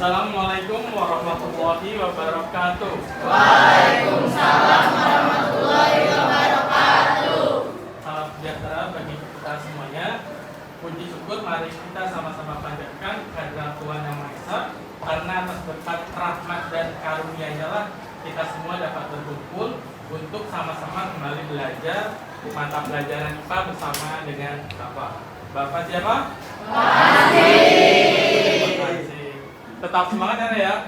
Assalamualaikum warahmatullahi wabarakatuh. Waalaikumsalam warahmatullahi wabarakatuh. Salam sejahtera bagi kita semuanya. Puji syukur mari kita sama-sama panjatkan kehadirat Tuhan Yang Maha Esa, karena atas berkat rahmat dan karunia-Nya lah kita semua dapat berkumpul untuk sama-sama kembali belajar mata pelajaran IPA bersama dengan Bapak. Bapak siapa? Terima kasih. Tetap semangat ya.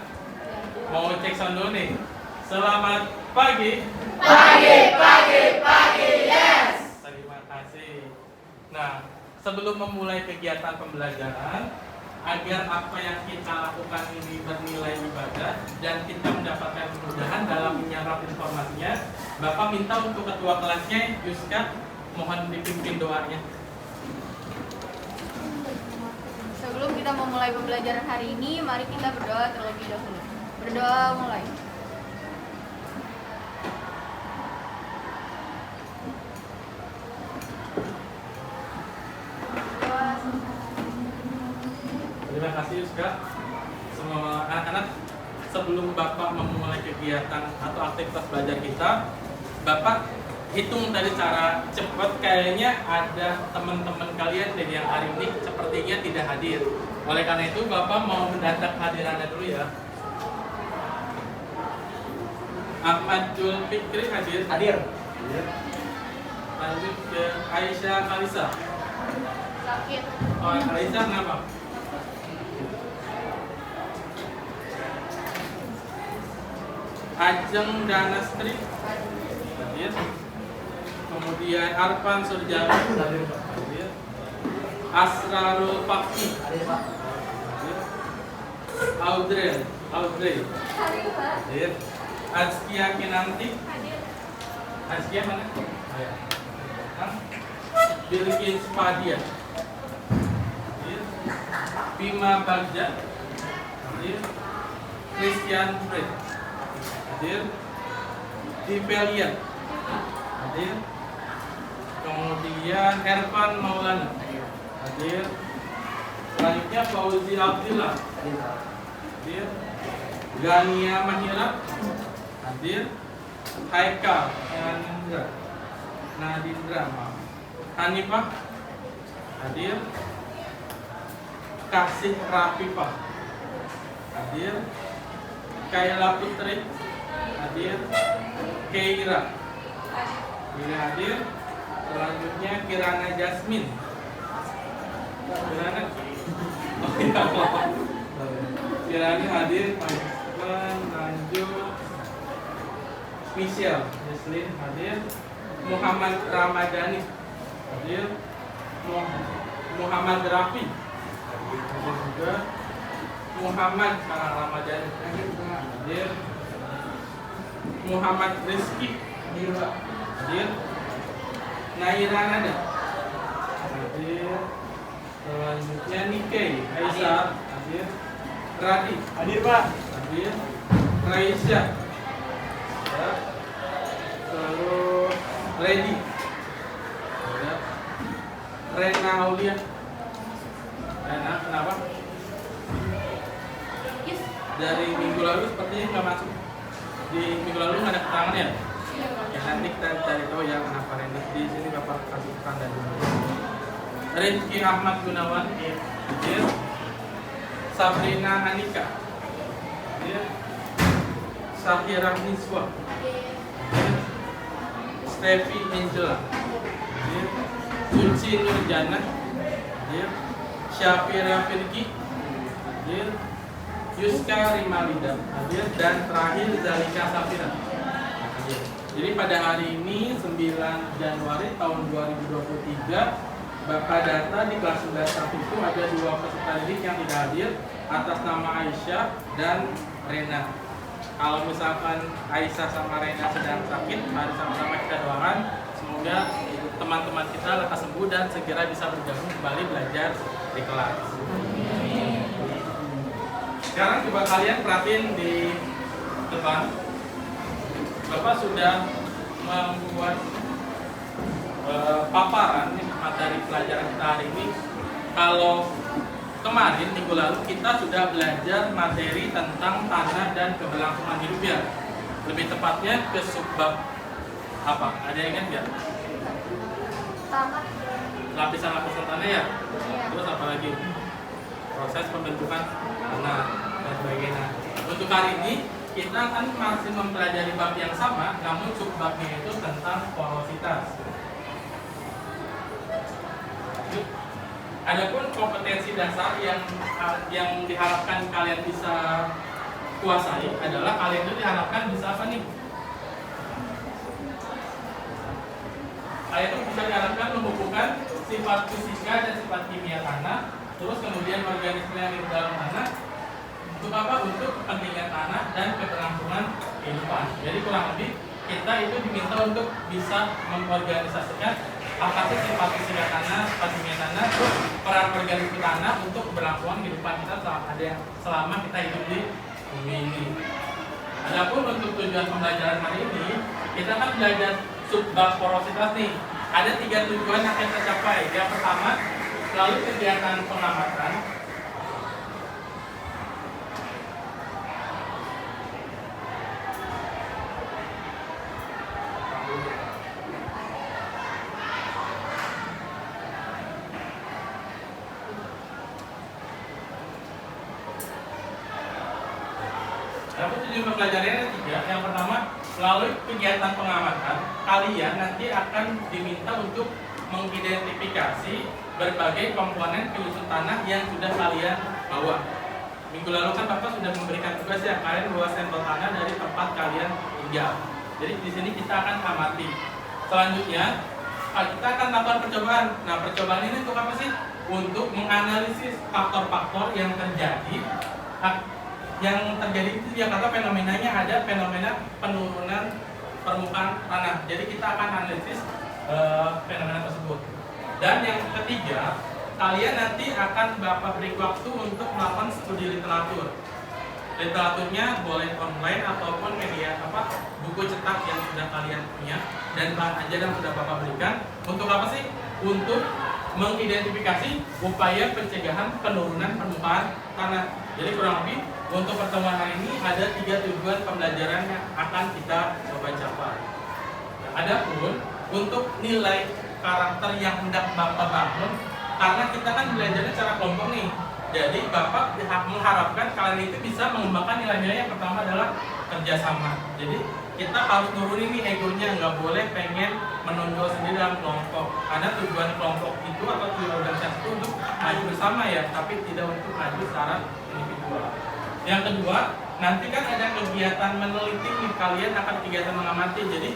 Mau cek sound dulu nih. Selamat pagi. Pagi, yes. Terima kasih. Nah, sebelum memulai kegiatan pembelajaran, agar apa yang kita lakukan ini bernilai ibadah dan kita mendapatkan kemudahan dalam menyerap informasinya, Bapak minta untuk ketua kelasnya, Yuska, mohon dipimpin doanya. Sebelum kita memulai pembelajaran hari ini, mari kita berdoa terlebih dahulu. Berdoa mulai. Terima kasih Yuska. Semua anak-anak, sebelum Bapak memulai kegiatan atau aktivitas belajar kita, Bapak hitung dari cara cepat. Kayaknya ada teman-teman kalian dari yang hari ini sepertinya tidak hadir. Oleh karena itu Bapak mau mendata kehadirannya dulu ya. Ahmad Julfikri hadir. Lanjut ke Aisyah Kalisa. Sakit. Oh, Kalisa kenapa? Ajeng Danastri hadir. Kemudian Arfan Surjani hadir. Asrarul Fakti hadir. Audrey hadir. Azkia Kinanti Hadir. Azkia mana? Bilkis Fadia hadir. Bima Bagja hadir. Christian Fred hadir. Dipelia hadir. Kemudian Ervan Maulana hadir. Selanjutnya Fauzi Abdillah hadir. Gania Mahira hadir. Haikal Nadindra Hanifah hadir. Kasih Rafifah hadir. Kayla Putri hadir. Keira hadir. Selanjutnya Kirana Jasmine. Kirana Kirana hadir. Lanjut Michelle Jesslyn hadir. Muhammad Ramadhani hadir. Muhammad Rafi hadir juga. Muhammad Ramadhani hadir. Muhammad Rizky hadir. Naira Nada hadir. Selanjutnya Nike Aisyah hadir. Radi Hadir Pak. hadir. Raisya ya. Terus Ready ya. Rena Aulia. Rena kenapa? Yes. Dari minggu lalu sepertinya nggak masuk. Di minggu lalu nggak ada keterangan ya? Ya nanti kita cari tahu ya kenapa Rena. Di sini Bapak kasih tanda dulu. Rizky Ahmad Gunawan hadir. Sabrina Anika hadir. Safira Niswa hadir. Steffi Angela hadir. Suci Nurjana hadir. Syafira Firki hadir. Yuska Rimalida hadir. Dan terakhir Zalika Safira hadir. Jadi pada hari ini 9 Januari tahun 2023, Bapak data di kelas 11 itu ada 2 peserta didik yang tidak hadir atas nama Aisyah dan Rena. Kalau misalkan Aisyah sama Rena sedang sakit, mari sama-sama kita doakan semoga teman-teman kita lekas sembuh dan segera bisa bergabung kembali belajar di kelas. Sekarang coba kalian perhatiin di depan. Bapak sudah membuat paparan materi pelajaran kita hari ini. Kalau kemarin minggu lalu kita sudah belajar materi tentang tanah dan keberlangsungan hidup ya. Lebih tepatnya ke subbab apa? Ada yang ingat nggak? Tanah. Lapisan-lapisan tanah ya. Iya. Terus apa lagi? Proses pembentukan tanah dan sebagainya. Untuk hari ini kita akan masih mempelajari bab yang sama, namun subbabnya itu tentang porositas. Adapun kompetensi dasar yang diharapkan kalian bisa kuasai adalah kalian itu diharapkan bisa apa nih? Kalian itu bisa diharapkan menghubungkan sifat fisika dan sifat kimia tanah, terus kemudian organisme yang di dalam tanah. Untuk apa? Untuk kepentingan tanah dan keberlangsungan kehidupan. Jadi kurang lebih kita itu diminta untuk bisa mengorganisasikan apa sih sifat fisika tanah, sifat kimia tanah, peran organisme tanah untuk keberlangsungan kehidupan kita selama kita hidup di bumi ini. Adapun untuk tujuan pembelajaran hari ini, kita akan belajar subbab porositas nih. Ada 3 tujuan yang akan kita capai. Yang pertama, melalui kegiatan pengamatan. Adapun tujuan pembelajarannya ada 3. Yang pertama, melalui kegiatan pengamatan, kalian nanti akan diminta untuk mengidentifikasi berbagai komponen penyusun tanah yang sudah kalian bawa. Minggu lalu kan Bapak sudah memberikan tugas ya, kalian bawa sampel tanah dari tempat kalian tinggal. Jadi di sini kita akan amati. Selanjutnya, kita akan lakukan percobaan. Nah, percobaan ini untuk apa sih? Untuk menganalisis faktor-faktor yang terjadi. Yang terjadi itu Jakarta fenomenanya ada fenomena penurunan permukaan tanah. Jadi kita akan analisis fenomena tersebut. Dan yang ketiga, kalian nanti akan Bapak beri waktu untuk melakukan studi literatur. Literaturnya boleh online ataupun media buku cetak yang sudah kalian punya dan bahan ajar yang sudah Bapak berikan. Untuk apa sih? Untuk mengidentifikasi upaya pencegahan penurunan permukaan tanah. Jadi kurang lebih untuk pertemuan hari ini ada 3 tujuan pembelajaran yang akan kita coba capai. Nah, adapun untuk nilai karakter yang hendak Bapak bangun, karena kita kan belajarnya secara kelompok nih. Jadi Bapak mengharapkan kalian itu bisa mengembangkan nilai-nilai. Yang pertama adalah kerjasama. Jadi kita harus nurunin nih egonya, nggak boleh pengen menonjol sendiri dalam kelompok. Karena tujuan kelompok itu atau tujuan organisasi itu untuk maju bersama ya, tapi tidak untuk maju secara individual. Yang kedua, nanti kan ada kegiatan meneliti nih, kalian akan kegiatan mengamati. Jadi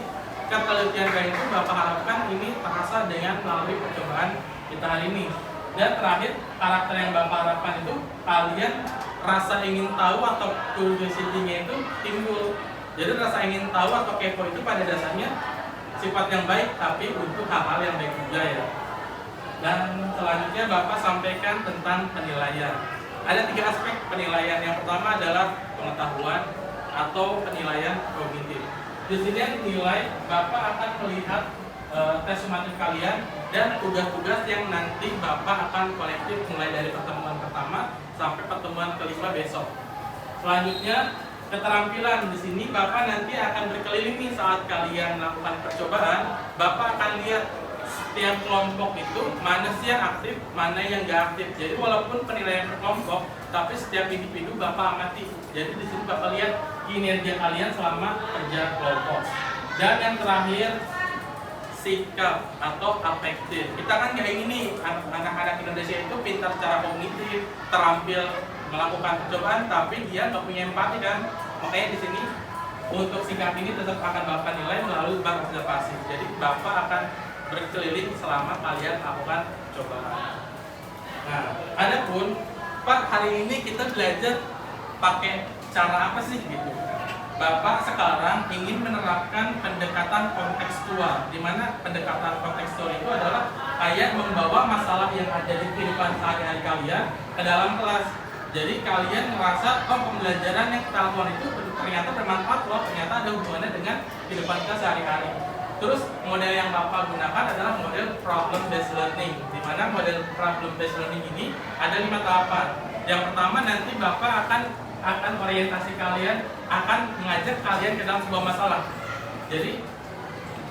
ketelitian kalian itu Bapak harapkan ini terasa dengan melalui percobaan kita hari ini. Dan terakhir, karakter yang Bapak harapkan itu kalian rasa ingin tahu atau curiosity-nya itu timbul. Jadi rasa ingin tahu atau kepo itu pada dasarnya sifat yang baik, tapi untuk hal-hal yang baik juga ya. Dan selanjutnya Bapak sampaikan tentang penilaian. Ada 3 aspek penilaian. Yang pertama adalah pengetahuan atau penilaian kognitif. Di sini yang dinilai Bapak akan melihat tes sumatif kalian dan tugas-tugas yang nanti Bapak akan kolektif mulai dari pertemuan pertama sampai pertemuan kelima besok. Selanjutnya keterampilan. Di sini Bapak nanti akan berkeliling nih saat kalian melakukan percobaan. Bapak akan lihat setiap kelompok itu mana sih yang aktif, mana yang nggak aktif. Jadi walaupun penilaian per kelompok, tapi setiap individu Bapak amati. Jadi di sini Bapak lihat kinerja kalian selama kerja kelompok. Dan yang terakhir, sikap atau afektif. Kita kan kayak ini, anak-anak Indonesia itu pintar secara kognitif, terampil melakukan percobaan, tapi dia nggak punya empati kan. Makanya di sini untuk sikap ini tetap akan Bapak nilai melalui bab observasi. Jadi Bapak akan berkeliling selama kalian melakukan percobaan. Nah, adapun Pak, hari ini kita belajar pakai cara apa sih gitu? Bapak sekarang ingin menerapkan pendekatan kontekstual, di mana pendekatan kontekstual itu adalah kayak membawa masalah yang ada di kehidupan sehari-hari kalian ke dalam kelas. Jadi kalian merasa, oh pembelajaran yang kita lakukan itu ternyata bermanfaat loh, ternyata ada hubungannya dengan kehidupan kita sehari-hari. Terus model yang Bapak gunakan adalah model problem based learning, di mana model problem based learning ini ada 5 tahapan. Yang pertama nanti Bapak akan orientasi kalian, akan mengajak kalian ke dalam sebuah masalah. Jadi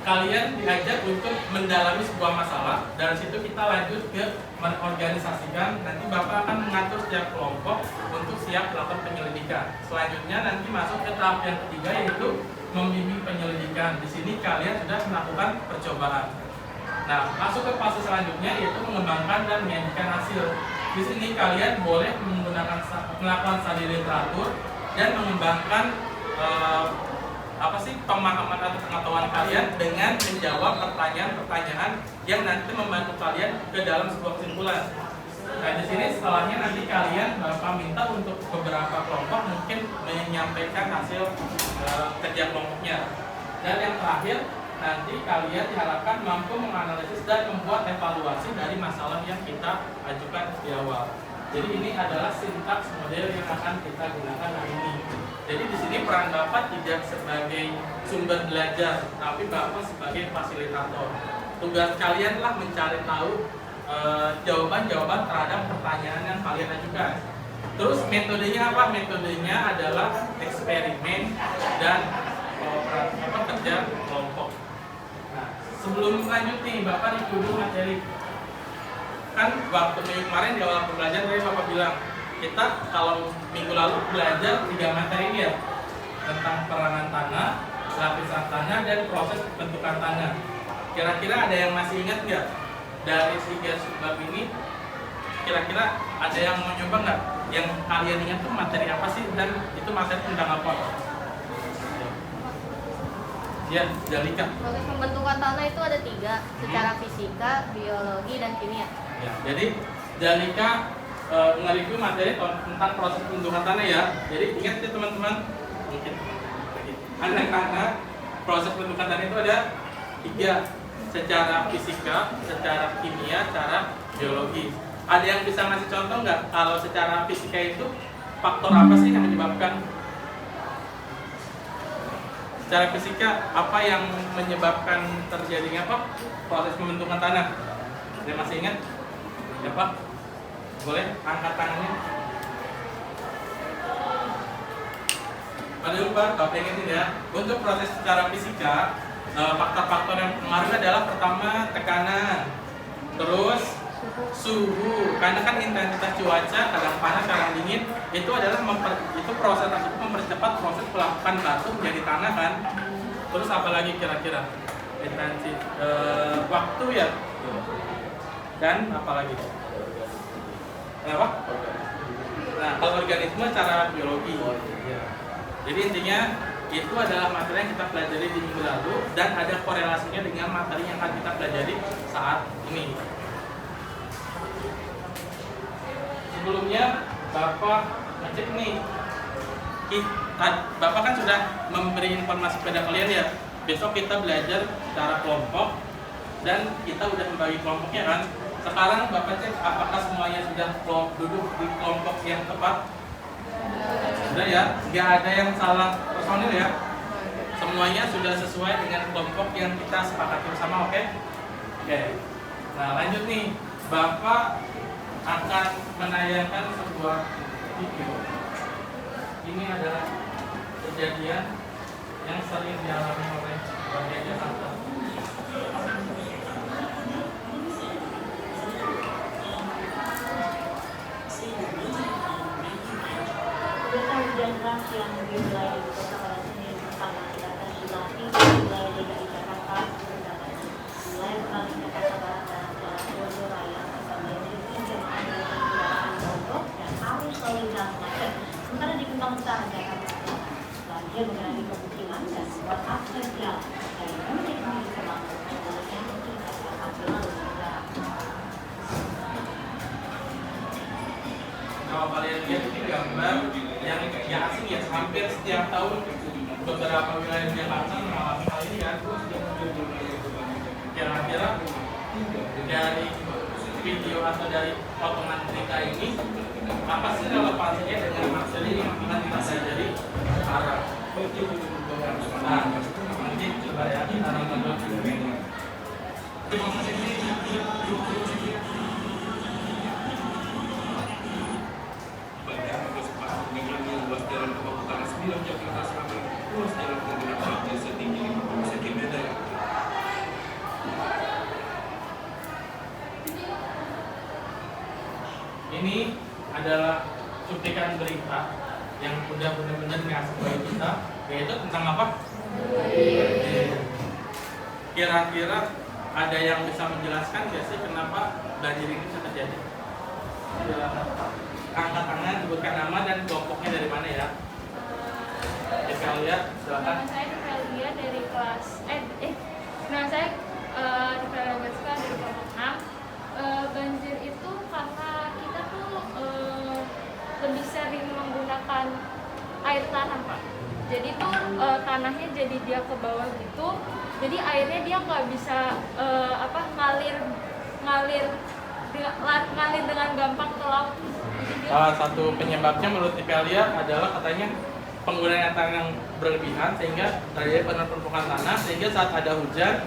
kalian diajak untuk mendalami sebuah masalah. Dari situ kita lanjut ke mengorganisasikan. Nanti Bapak akan mengatur setiap kelompok untuk siap melakukan penyelidikan. Selanjutnya nanti masuk ke tahap yang ketiga, yaitu membimbing penyelidikan. Di sini kalian sudah melakukan percobaan. Nah, masuk ke fase selanjutnya, yaitu mengembangkan dan menyajikan hasil. Di sini kalian boleh melakukan studi literatur dan mengembangkan pemahaman atau pengetahuan kalian dengan menjawab pertanyaan-pertanyaan yang nanti membantu kalian ke dalam sebuah kesimpulan. Nah, di sini setelahnya nanti kalian Bapak minta untuk beberapa kelompok mungkin menyampaikan hasil kerja kelompoknya. Dan yang terakhir, nanti kalian diharapkan mampu menganalisis dan membuat evaluasi dari masalah yang kita ajukan di awal. Jadi ini adalah sintaks model yang akan kita gunakan hari ini. Jadi di sini peran Bapak tidak sebagai sumber belajar, tapi Bapak sebagai fasilitator. Tugas kalianlah mencari tahu jawaban-jawaban terhadap pertanyaan yang kalian ajukan. Terus metodenya apa? Metodenya adalah eksperimen dan kerja kelompok. Nah, sebelum lanjut nih, Bapak review dulu materi. Kan waktu minggu kemarin di awal pembelajaran tadi Bapak bilang, kita kalau minggu lalu belajar 3 materi ini ya, tentang peranan tanah, lapisan tanah, dan proses bentukan tanah. Kira-kira ada yang masih ingat nggak? Dari 3 subbab ini, kira-kira ada yang mau nyoba nggak? Yang kalian ingat tuh materi apa sih, dan itu materi tentang apa? Ya, Jalika. Proses pembentukan tanah itu ada 3, secara fisika, biologi, dan kimia. Ya, jadi Jalika nge-review materi tentang proses pembentukan tanah ya. Jadi ingat ya teman-teman, mungkin anak-anak, proses pembentukan tanah itu ada 3, secara fisika, secara kimia, secara biologi. Ada yang bisa ngasih contoh nggak? Kalau secara fisika itu faktor apa sih yang menyebabkan? Secara fisika apa yang menyebabkan terjadinya apa? Proses pembentukan tanah. Ada masih ingat? Ya Pak? Boleh angkat tangannya. Pada lupa, Bapak ingetin ya. Untuk proses secara fisika, faktor-faktor yang mempengaruhi adalah pertama tekanan, terus suhu, karena kan intensitas cuaca kadang panas kadang dingin, itu adalah proses tersebut mempercepat proses pelapukan batu menjadi tanah kan. Terus apalagi kira-kira waktu ya, dan apalagi kenapa? Nah, kalau organisme cara biologi. Jadi intinya itu adalah materi yang kita pelajari di minggu lalu dan ada korelasinya dengan materi yang akan kita pelajari saat ini. Sebelumnya Bapak ngecek nih, Bapak kan sudah memberi informasi kepada kalian ya. Besok kita belajar secara kelompok dan kita udah membagi kelompoknya kan. Sekarang Bapak cek apakah semuanya sudah duduk di kelompok yang tepat. Sudah ya, nggak ada yang salah personil ya. Semuanya sudah sesuai dengan kelompok yang kita sepakati bersama, oke? Oke. Nah, lanjut nih. Bapak akan menayangkan sebuah video. Ini adalah kejadian yang sering dialami oleh warga Jakarta. Hujan deras yang dimulai di kota pada Senin pertama akan dilatih di wilayah DKI Jakarta berdatangan wilayah Bali Jakarta Barat dan Jalan Bodo Raya sebagai titik kendaraan mogok dan arus lalu lintas macet. Sementara di Kembang Utara Jakarta banjir mengenai pemukiman dan membuat akses jalan dari Mudik menuju Kemang sebaliknya mengakibatkan api lalu lintas. Kalau kalian lihat ini gambar yang asing ya, hampir setiap tahun beberapa wilayah Jakarta mengalami hal ini kan. Kira-kira dari video atau dari potongan cerita ini apa sih relevansinya dengan materi yang akan kita pelajari sekarang? Nah, Oke, coba ya kita nonton dulu. Ruas jalan Kebak Utara 9 Jakarta Selatan, ruas jalan penggunaan bangkai setinggi 50 cm. Ini adalah cuplikan berita yang udah benar-benar ngasih tahu kita, yaitu tentang apa? Kira-kira ada yang bisa menjelaskan nggak sih kenapa banjir ini bisa terjadi? Silakan. Angkat tangan, sebutkan nama dan kelompoknya dari mana ya? Kita lihat, silakan. Nama saya Develia dari kelas nama saya Develia Weska dari kelompok 6. Banjir itu karena kita tuh lebih sering menggunakan air tanah, Pak. Jadi tuh tanahnya jadi dia ke bawah gitu. Jadi airnya dia nggak bisa ngalir dengan gampang ke laut. Salah satu penyebabnya menurut Develia adalah katanya penggunaan tanah yang berlebihan sehingga terjadi penumpukan tanah, sehingga saat ada hujan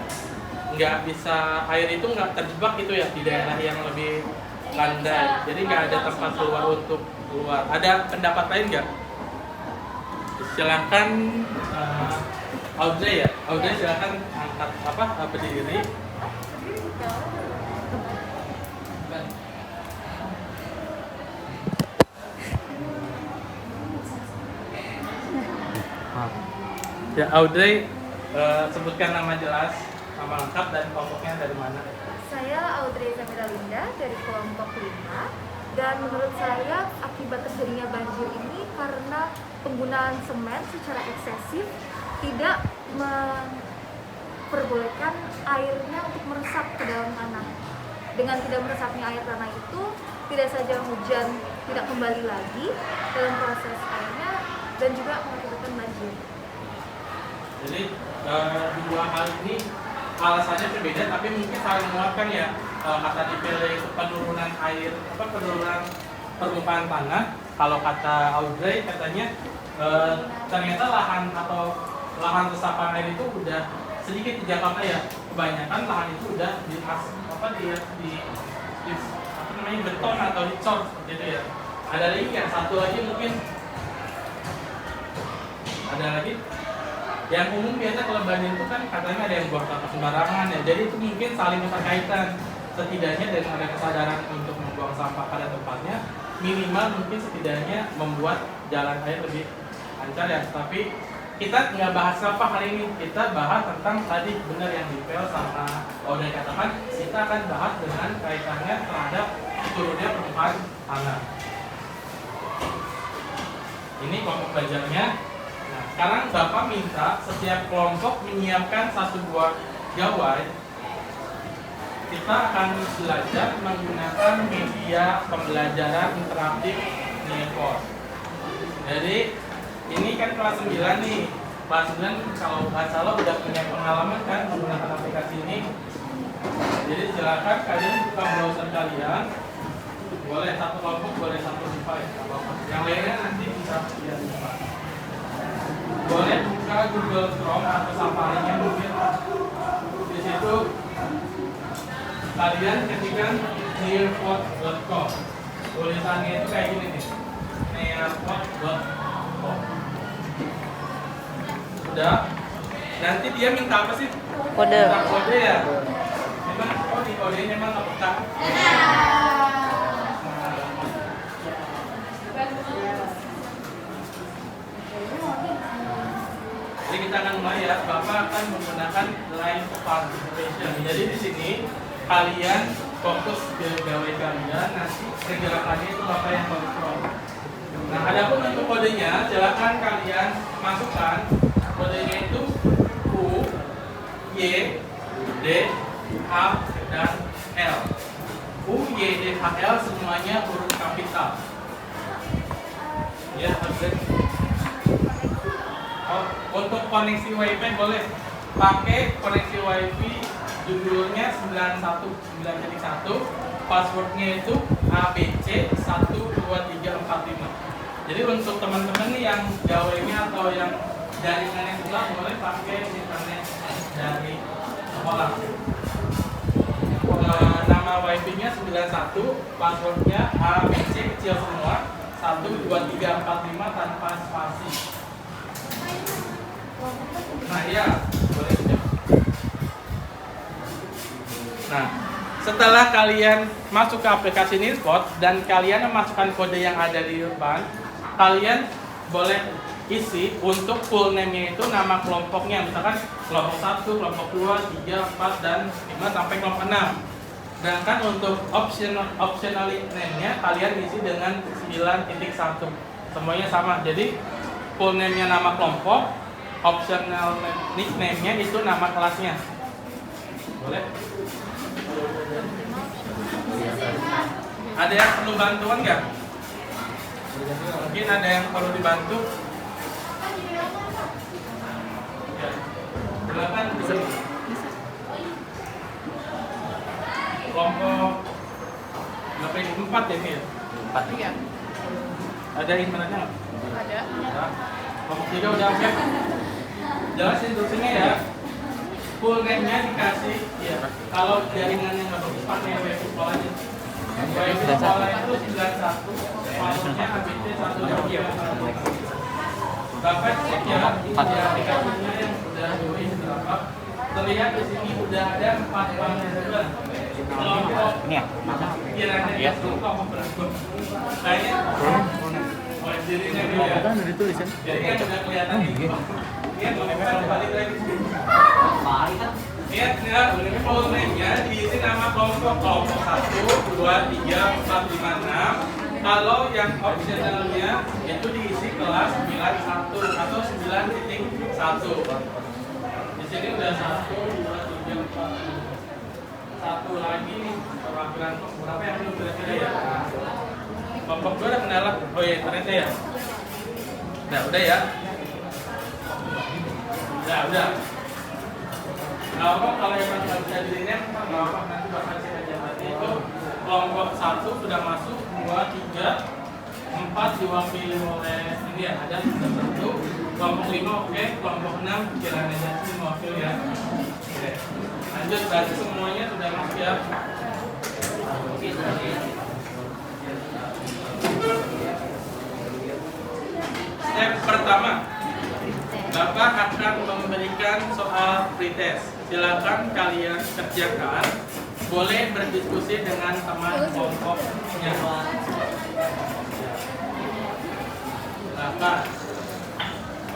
nggak bisa, air itu nggak terjebak gitu ya di daerah yang lebih landai, jadi nggak ada tempat keluar untuk keluar. Ada pendapat lain nggak? Silakan Audrey ya, Audrey silakan angkat berdiri. Ya Audrey, sebutkan nama jelas, nama lengkap dan kelompoknya dari mana? Saya Audrey Samira Linda dari kelompok 5, dan menurut saya akibat terjadinya banjir ini karena penggunaan semen secara eksesif tidak memperbolehkan airnya untuk meresap ke dalam tanah. Dengan tidak meresapnya air tanah itu, tidak saja hujan tidak kembali lagi dalam proses airnya dan juga mengakibatkan banjir. Jadi dua hal ini alasannya berbeda, tapi mungkin saling menguatkan ya. Kata dipilih itu penurunan air, penurunan permukaan tanah. Kalau kata Audrey katanya ternyata lahan atau lahan resapan air itu udah sedikit di Jakarta ya. Kebanyakan lahan itu udah di beton atau dicor seperti itu ya. Ada lagi yang satu lagi mungkin ada lagi. Yang umum biasa kalau banjir itu kan katanya ada yang buang sampah sembarangan ya. Jadi itu mungkin saling berkaitan. Setidaknya dengan ada kesadaran untuk membuang sampah pada tempatnya, minimal mungkin setidaknya membuat jalan air lebih lancar ya. Tapi kita nggak bahas sampah hari ini. Kita bahas tentang tadi benar yang dipel sama Audrey katakan. Kita akan bahas dengan kaitannya terhadap turunnya permukaan tanah. Ini kelompok belajarnya. Sekarang Bapak minta setiap kelompok menyiapkan satu buah gawai. Kita akan belajar menggunakan media pembelajaran interaktif Nearpod. Jadi ini kan kelas 9 nih. Kelas 9 kalau nggak salah udah punya pengalaman kan menggunakan aplikasi ini. Jadi silakan kalian buka browser kalian. Boleh satu kelompok, boleh satu device. Yang lainnya nanti bisa lihat buka. Boleh buka Google Chrome atau Safari-nya mungkin. Di situ kalian ketikkan nearpod.com. Tulisannya itu kayak gini nih. nearpod.com. Udah. Nanti dia minta apa sih? Kode. Minta kode ya. Memang di kodenya memang nggak peka. Jadi kita akan mulai ya. Bapak akan menggunakan line participation. Jadi di sini kalian fokus ke gawai kalian, nanti pergerakannya itu Bapak yang kontrol. Nah, adapun untuk kodenya, silakan kalian masukkan kodenya itu U, Y, D, H, dan L. U, Y, D, H, L semuanya huruf kapital. Ya, untuk koneksi WiFi boleh pakai koneksi WiFi judulnya 91.9.1, passwordnya itu ABC 12345. Jadi untuk teman-teman nih yang gawainya atau yang jaringan yang sebelah boleh pakai internet dari sekolah. Nama wifi-nya 91, passwordnya ABC kecil semua, 1, 2, 3, 4, 5 tanpa spasi. Nah ya, boleh cek. Nah, setelah kalian masuk ke aplikasi Nilpot dan kalian memasukkan kode yang ada di depan, kalian boleh isi untuk full name-nya itu nama kelompoknya, misalkan kelompok 1, kelompok 2, 3, 4, dan 5 sampai kelompok 6. Sedangkan untuk optional name-nya kalian isi dengan 9.1. Semuanya sama. Jadi full name-nya nama kelompok, optional nickname-nya itu nama kelasnya. Boleh? Ada yang perlu bantuan nggak? Mungkin ada yang perlu dibantu? Ya. Silakan. Kelompok berapa ini? 4 ya ini ya? 4 Iya. Ada internetnya nggak? Ada. Ya. Kelompok 3 udah oke? Jelasin instruksinya ya. Full name-nya dikasih ya. Kalau jaringannya nggak bagus pakai wifi sekolah aja. Wifi sekolah itu 91, passwordnya ABC 1. Bapak cek ya, ini aplikasinya yang udah join berapa? Terlihat di sini udah ada 4 panggilan. Kelompok Ini ya? kiranya Iya. kelompok berapa? Kayaknya mulai dirinya dia ya. Kan udah ditulisin. Jadi kan udah kelihatan ini. Ini bukan balik lagi. Lihat ya, ini full name-nya diisi nama kelompok 1, 2, 3, 4, 5, 6. Kalau yang optionalnya itu diisi kelas 91 atau 9.1. Di sini udah 1, 2, 3, 4, 1 lagi nih perwakilan berapa yang belum kira-kira ya? Kelompok 2 ada kendala. Oh iya, ternyata ya. Nah, udah ya. Udah. Kalau yang masih bisa dilihat, kelompok nanti bakal cek aja nanti itu kelompok 1 sudah masuk, 2, 3, 4 diwakili oleh ini ya, ada 1. Kelompok 5 oke, kelompok 6 kiranya jadi mewakili ya. Oke. Lanjut, berarti semuanya sudah masuk ya. Step pertama, Bapak akan memberikan soal pretest. Silakan kalian kerjakan. Boleh berdiskusi dengan teman kelompoknya. Bapak,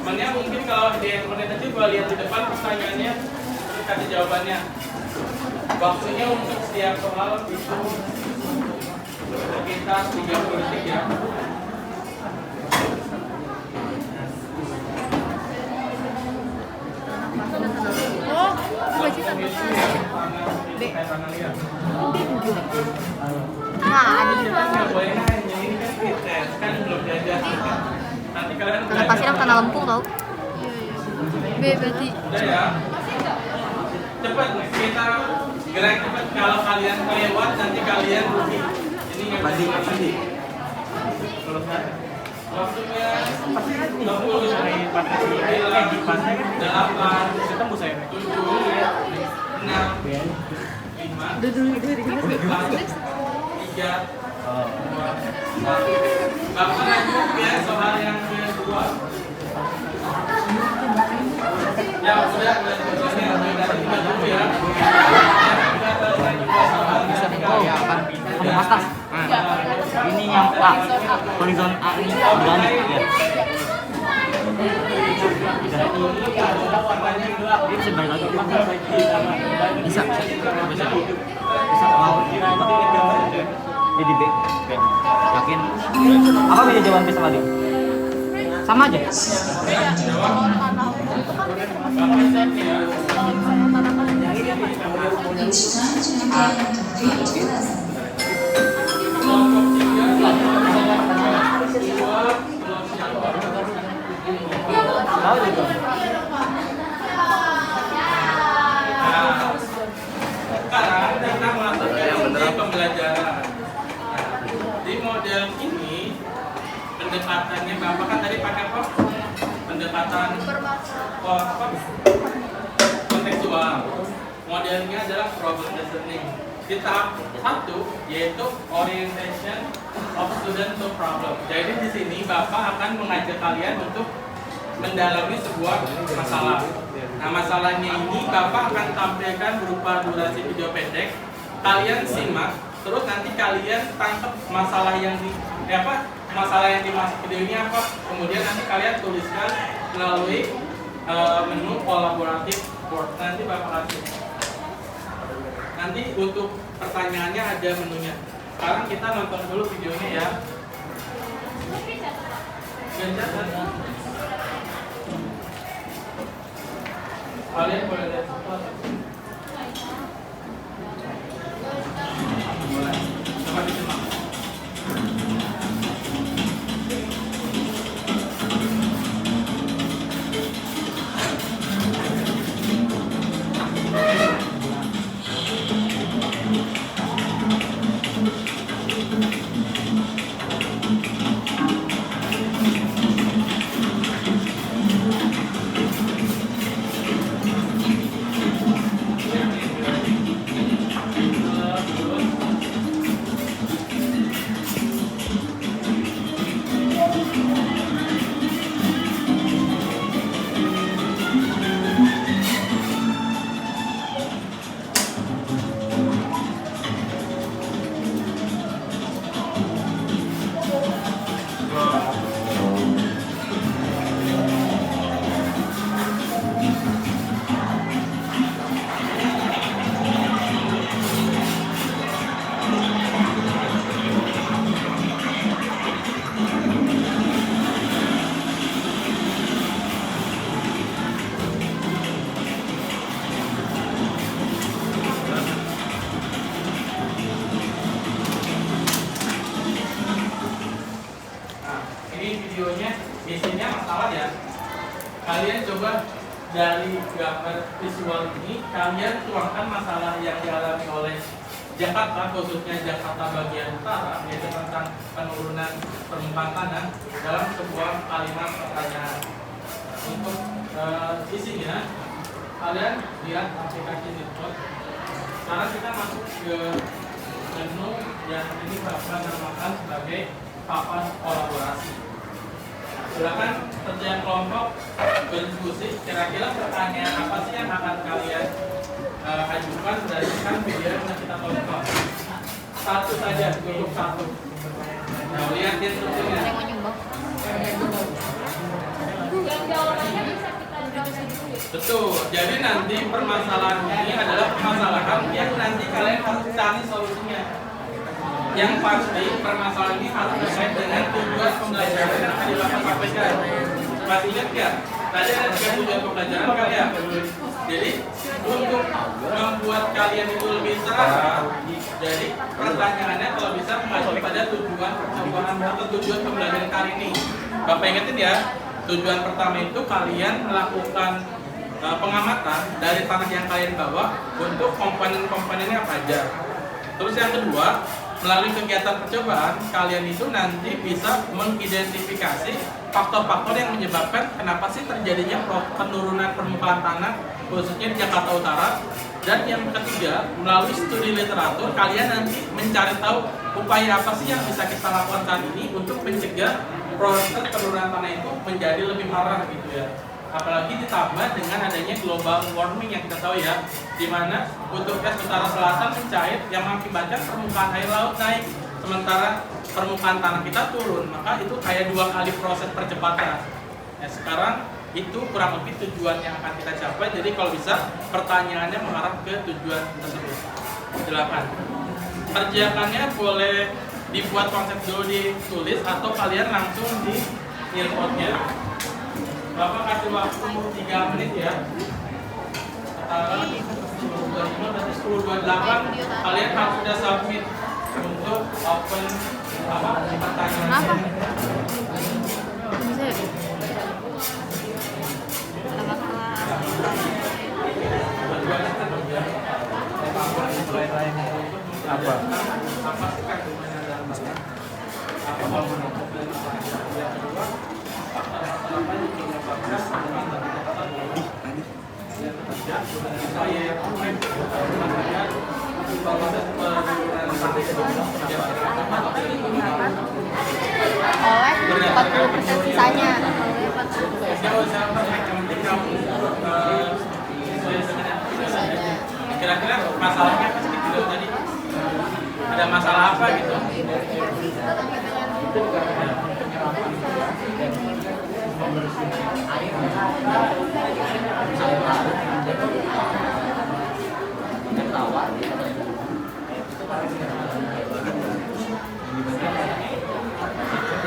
temannya mungkin kalau di internet aja boleh lihat di depan pertanyaannya, terus kasih jawabannya. Waktunya untuk setiap soal itu sekitar 30 detik ya. Oh, baju tanpa B. Nggak boleh nanya, ini kan pretest, kan belum diajar. Nanti kalian Pasti orang tanah lempung tau. B berarti. udah ya. Cepat, kita gerak cepat. Kalau kalian kelewat nanti kalian rugi. Ini nggak mandi. Waktunya 60 hari patah 8 ketemu saya 7 6 5 3 2 1. Bapak lanjut ya soal yang kedua. Ya udah dulu ya. Kamu atas. Ini yang A. Horizon A ini berani ya. Dia bisa balik lagi. Bisa. Mau. Jadi B. Yakin? Apa beda jawaban B sama D? Sama aja. Tahu juga. Sekarang kita masuk ke pembelajaran. Di model ini pendekatannya Bapak kan tadi pakai apa? pendekatan kontekstual. Modelnya adalah problem listening. Di tahap 1 yaitu orientation of student to problem. Jadi di sini Bapak akan mengajak kalian untuk mendalami sebuah masalah. Nah, masalahnya ini Bapak akan tampilkan berupa durasi video pendek. Kalian simak, terus nanti kalian tangkap masalah yang dimaksud video ini apa. Kemudian nanti kalian tuliskan melalui menu kolaboratif board. Nanti Bapak kasih. Nanti untuk pertanyaannya ada menunya. Sekarang kita nonton dulu videonya ya. Kalian boleh lihat sesuatu. Coba disimak. Videonya isinya masalah ya. Kalian coba dari gambar visual ini kalian tuangkan masalah yang dialami oleh Jakarta, khususnya Jakarta bagian utara, yaitu tentang penurunan permukaan tanah dalam sebuah kalimat pertanyaan. Untuk isinya kalian lihat aplikasi Notepad. Sekarang kita masuk ke menu yang ini Bapak namakan sebagai papan kolaborasi. Silakan kerja kelompok berdiskusi. Kira-kira pertanyaan apa sih yang akan kalian ajukan berdasarkan video yang kita tonton? Satu saja, untuk satu. Nah, lihat instruksinya. Yang jawabannya bisa kita jawab dulu. Betul. Jadi nanti permasalahan ini adalah permasalahan yang nanti kalian harus cari solusinya. Yang pasti permasalahan ini harus terkait dengan tujuan pembelajaran yang akan Bapak sampaikan. Masih ingat ya? Tadi ada 3 tujuan pembelajaran kan ya? Jadi untuk membuat kalian itu lebih terarah, jadi pertanyaannya kalau bisa mengacu pada tujuan percobaan atau tujuan pembelajaran kali ini. Bapak ingetin ya, tujuan pertama itu kalian melakukan pengamatan dari tanah yang kalian bawa untuk komponen-komponennya apa aja. Terus yang kedua, melalui kegiatan percobaan, kalian itu nanti bisa mengidentifikasi faktor-faktor yang menyebabkan kenapa sih terjadinya penurunan permukaan tanah, khususnya di Jakarta Utara. Dan yang ketiga, melalui studi literatur, kalian nanti mencari tahu upaya apa sih yang bisa kita lakukan saat ini untuk mencegah proses penurunan tanah itu menjadi lebih parah gitu ya. Apalagi ditambah dengan adanya global warming yang kita tahu ya, di mana kutub es utara selatan mencair yang mengakibatkan permukaan air laut naik, sementara permukaan tanah kita turun. Maka itu kayak 2 kali proses percepatan. Nah, sekarang itu kurang lebih tujuan yang akan kita capai. Jadi kalau bisa pertanyaannya mengarah ke tujuan tersebut. Silakan. Kerjakannya boleh dibuat konsep dulu ditulis atau kalian langsung di nilpotnya. Bapak kasih waktu 3 menit ya. Katakan 10.25 berarti 10.28 kalian harus sudah submit untuk open pertanyaan. Kenapa? Bisa ya? Ada masalah. Apa? Apa sih kandungannya dalam apa kalau menutup dari yang kedua? Apa yang oleh 40% sisanya. Kira-kira masalahnya apa sih gitu tadi? Ada masalah apa gitu?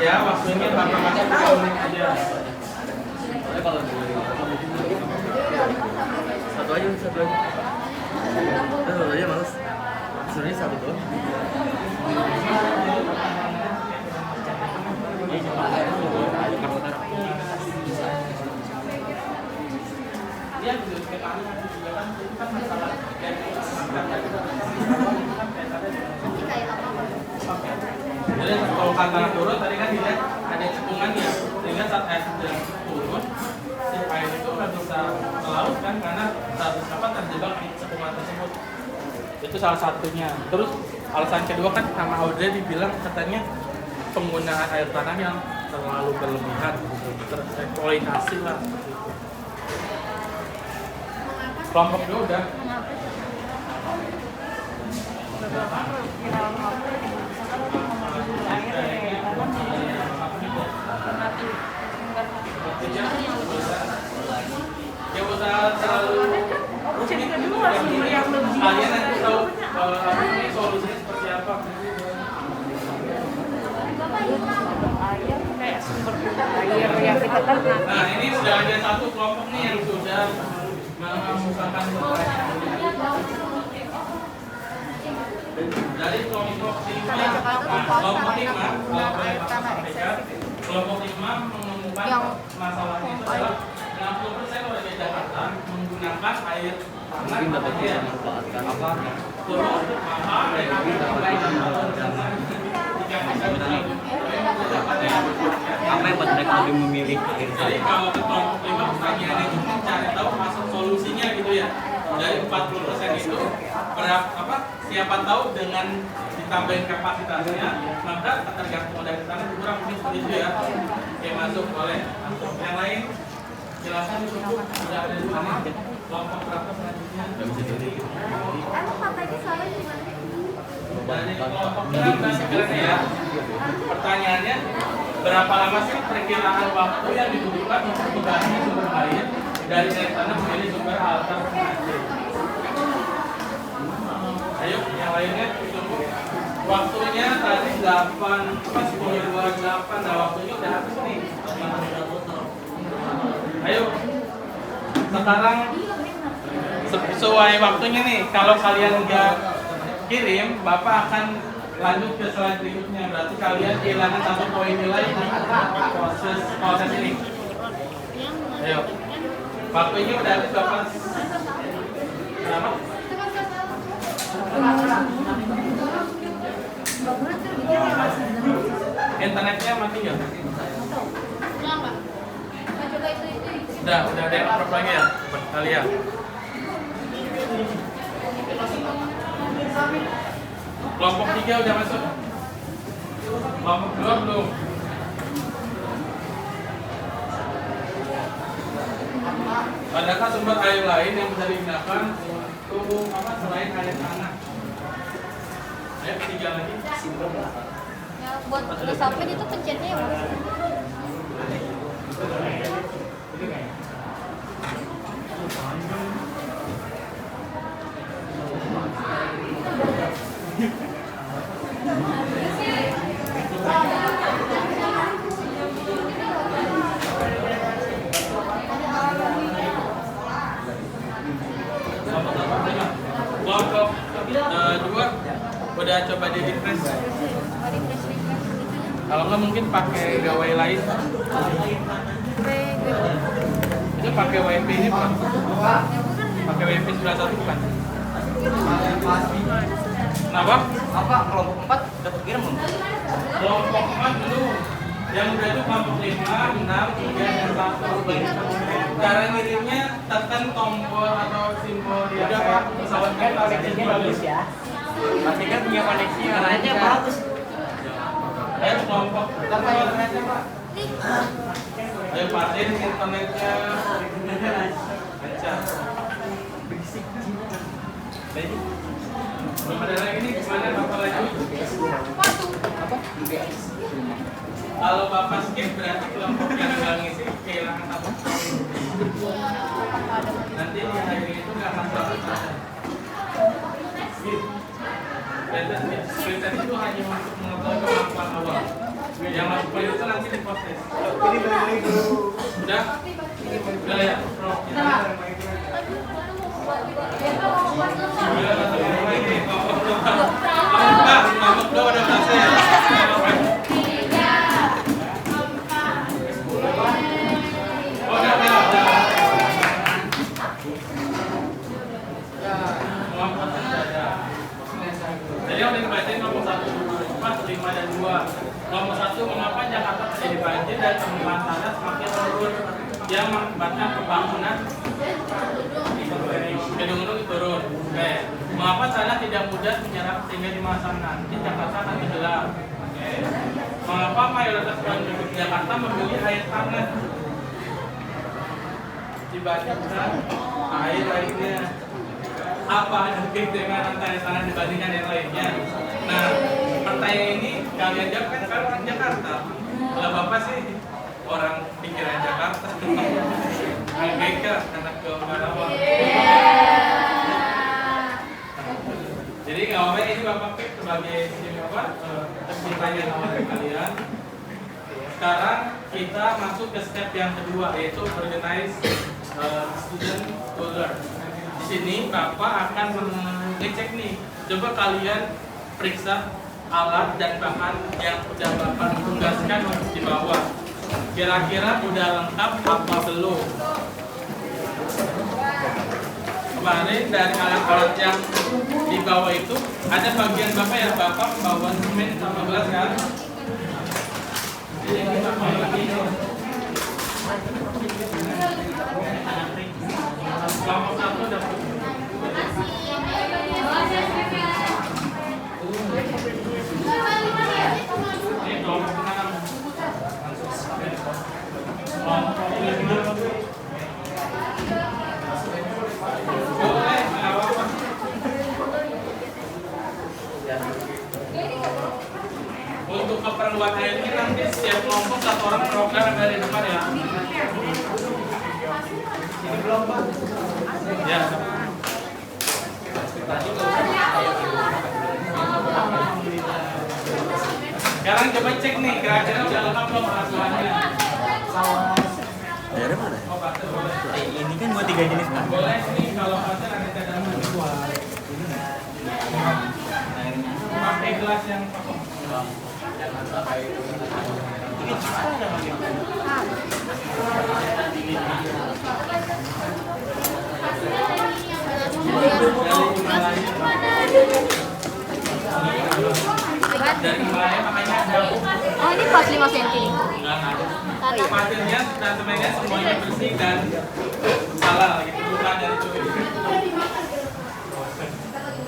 Ya, waktunya Bapak masuk 2 menit aja. Satu aja males. Sebenarnya satu doang. Dia juga kan masalah jadi kalau kantara turun tadi kan dilihat ada cekungan ya, sehingga saat air sudah turun si air itu nggak bisa ke laut kan karena terjebak di cekungan tersebut. Itu salah satunya. Terus alasan kedua kan sama Audrey dibilang katanya penggunaan air tanah yang terlalu berlebihan gitu, tereksploitasi lah. Kelompok dua udah. Ya usah terlalu Jadi kedua sumber yang lebih kalian nanti tahu ini solusinya seperti apa. air kayak sumber air yang kita ternak. Nah ini sudah ada satu kelompok nih yang sudah mengemukakan dari kelompok 5 kelompok 5 mengemukakan masalahnya itu adalah 60% warga Jakarta menggunakan air tanah Memanfaatkan apa? turun mahal dan Apa yang buat mereka lebih memilih air jadi tanah? kalau ke kelompok 5 pertanyaannya itu cari tahu masuk solusinya gitu ya. Dari 40% itu berapa siapa tahu dengan ditambahin kapasitasnya maka tergantung dari tanah kurang lebih seperti itu ya. Oke masuk boleh. Masuk yang lain jelaskan cukup sudah ada di mana kelompok berapa selanjutnya. Emang katanya soalnya gimana? Dari kelompok berapa sebenarnya ya. Pertanyaannya berapa lama sih perkiraan waktu yang dibutuhkan untuk mengganti sumber air dari tanah menjadi sumber alternatif. Ayo yang lainnya tunggu. Waktunya tadi 8:28. Nah waktunya udah habis nih. Ayo sekarang sesuai waktunya nih. Kalau kalian nggak kirim, Bapak akan lanjut ke slide berikutnya. Berarti kalian kehilangan 1 poin nilai di proses ini. Ayo. Waktunya udah habis Bapak. Kenapa? Internetnya mati nggak? Udah ada yang upload lagi ya? Kalian. Kelompok 3 udah masuk. Kelompok 2 belum. Adakah sumber air lain yang bisa digunakan untuk selain air tanah? Ayo 3 lagi. Ya, buat resapen itu pencetnya ya Mas. Kelompok 2 udah coba di refresh. Kalau nggak mungkin pakai gawai lain. Itu pakai WP ini bukan? Pakai WP 91 bukan? Kenapa? Apa kelompok 4 dapat kirim belum? Kelompok 4 belum. Yang udah itu kelompok 5, 6, 3, dan 1. Cara ngirimnya tekan tombol atau simbol di atas pesawat kan koneksinya bagus ya. Pasti kan punya koneksi, caranya bagus. Ayo kelompok, apa internetnya Pak? Ayo pastiin internetnya. Lancar. Belum ada lagi nih, gimana Bapak lagi? Kalau Bapak skip berarti kelompok yang nggak ngisi kehilangan satu. Nanti di hari itu nggak akan dapat. Skip itu hanya untuk mengetahui kemampuan awal. Yang masuk itu nanti diproses. Udah? Udah ya, Prof. Kelompok 2 udah selesai. Jadi yang dibacain kelompok 1, 4, 5, dan 2. Kelompok 1, mengapa Jakarta terjadi banjir dan permukaan tanah semakin turun yang mengakibatkan pembangunan gedung-gedung turun. Oke. Mengapa tanah tidak mudah menyerap sehingga di masa nanti Jakarta akan tenggelam? Oke. Mengapa mayoritas penduduk Jakarta memilih air tanah dibandingkan air lainnya? Apa ada dengan rantai tanah dibandingkan yang lainnya? Nah, pertanyaan ini kalian jawab kan kalau orang Jakarta. Kalau Bapak sih orang pikiran Jakarta. AGK, anak Keumbarawang. Jadi nggak apa-apa, ini Bapak pick sebagai pertanyaan awal dari kalian. Sekarang kita masuk ke step yang kedua, yaitu organize student folder. Di sini Bapak akan mengecek nih, coba kalian periksa alat dan bahan yang sudah Bapak tugaskan di bawah. Kira-kira udah lengkap apa belum? Kemarin dari alat-alat yang di bawah itu ada bagian Bapak yang Bapak bawa semen sama gelas kan? Jadi kita bawa ini. Kelompok 1 udah ini kelompok 6. Boleh, nggak apa-apa. Untuk keperluan airnya nanti setiap kelompok 1 orang program dari depan ya. Ini belum Pak. Ya. Sekarang coba cek nih, kira-kira udah lengkap belum peraturannya? Daerah mana? Oh, Pak, boleh. Ini kan buat 3 jenis kan? Boleh nih kalau pasar ada cadangan dua. Pakai gelas yang kosong. Jangan pakai ini ada lagi. Dari Himalaya makanya ada. Oh, ini pas 5 cm nih. Enggak ada. Pasirnya dan sebenarnya semuanya bersih dan halal gitu, bukan dari curi.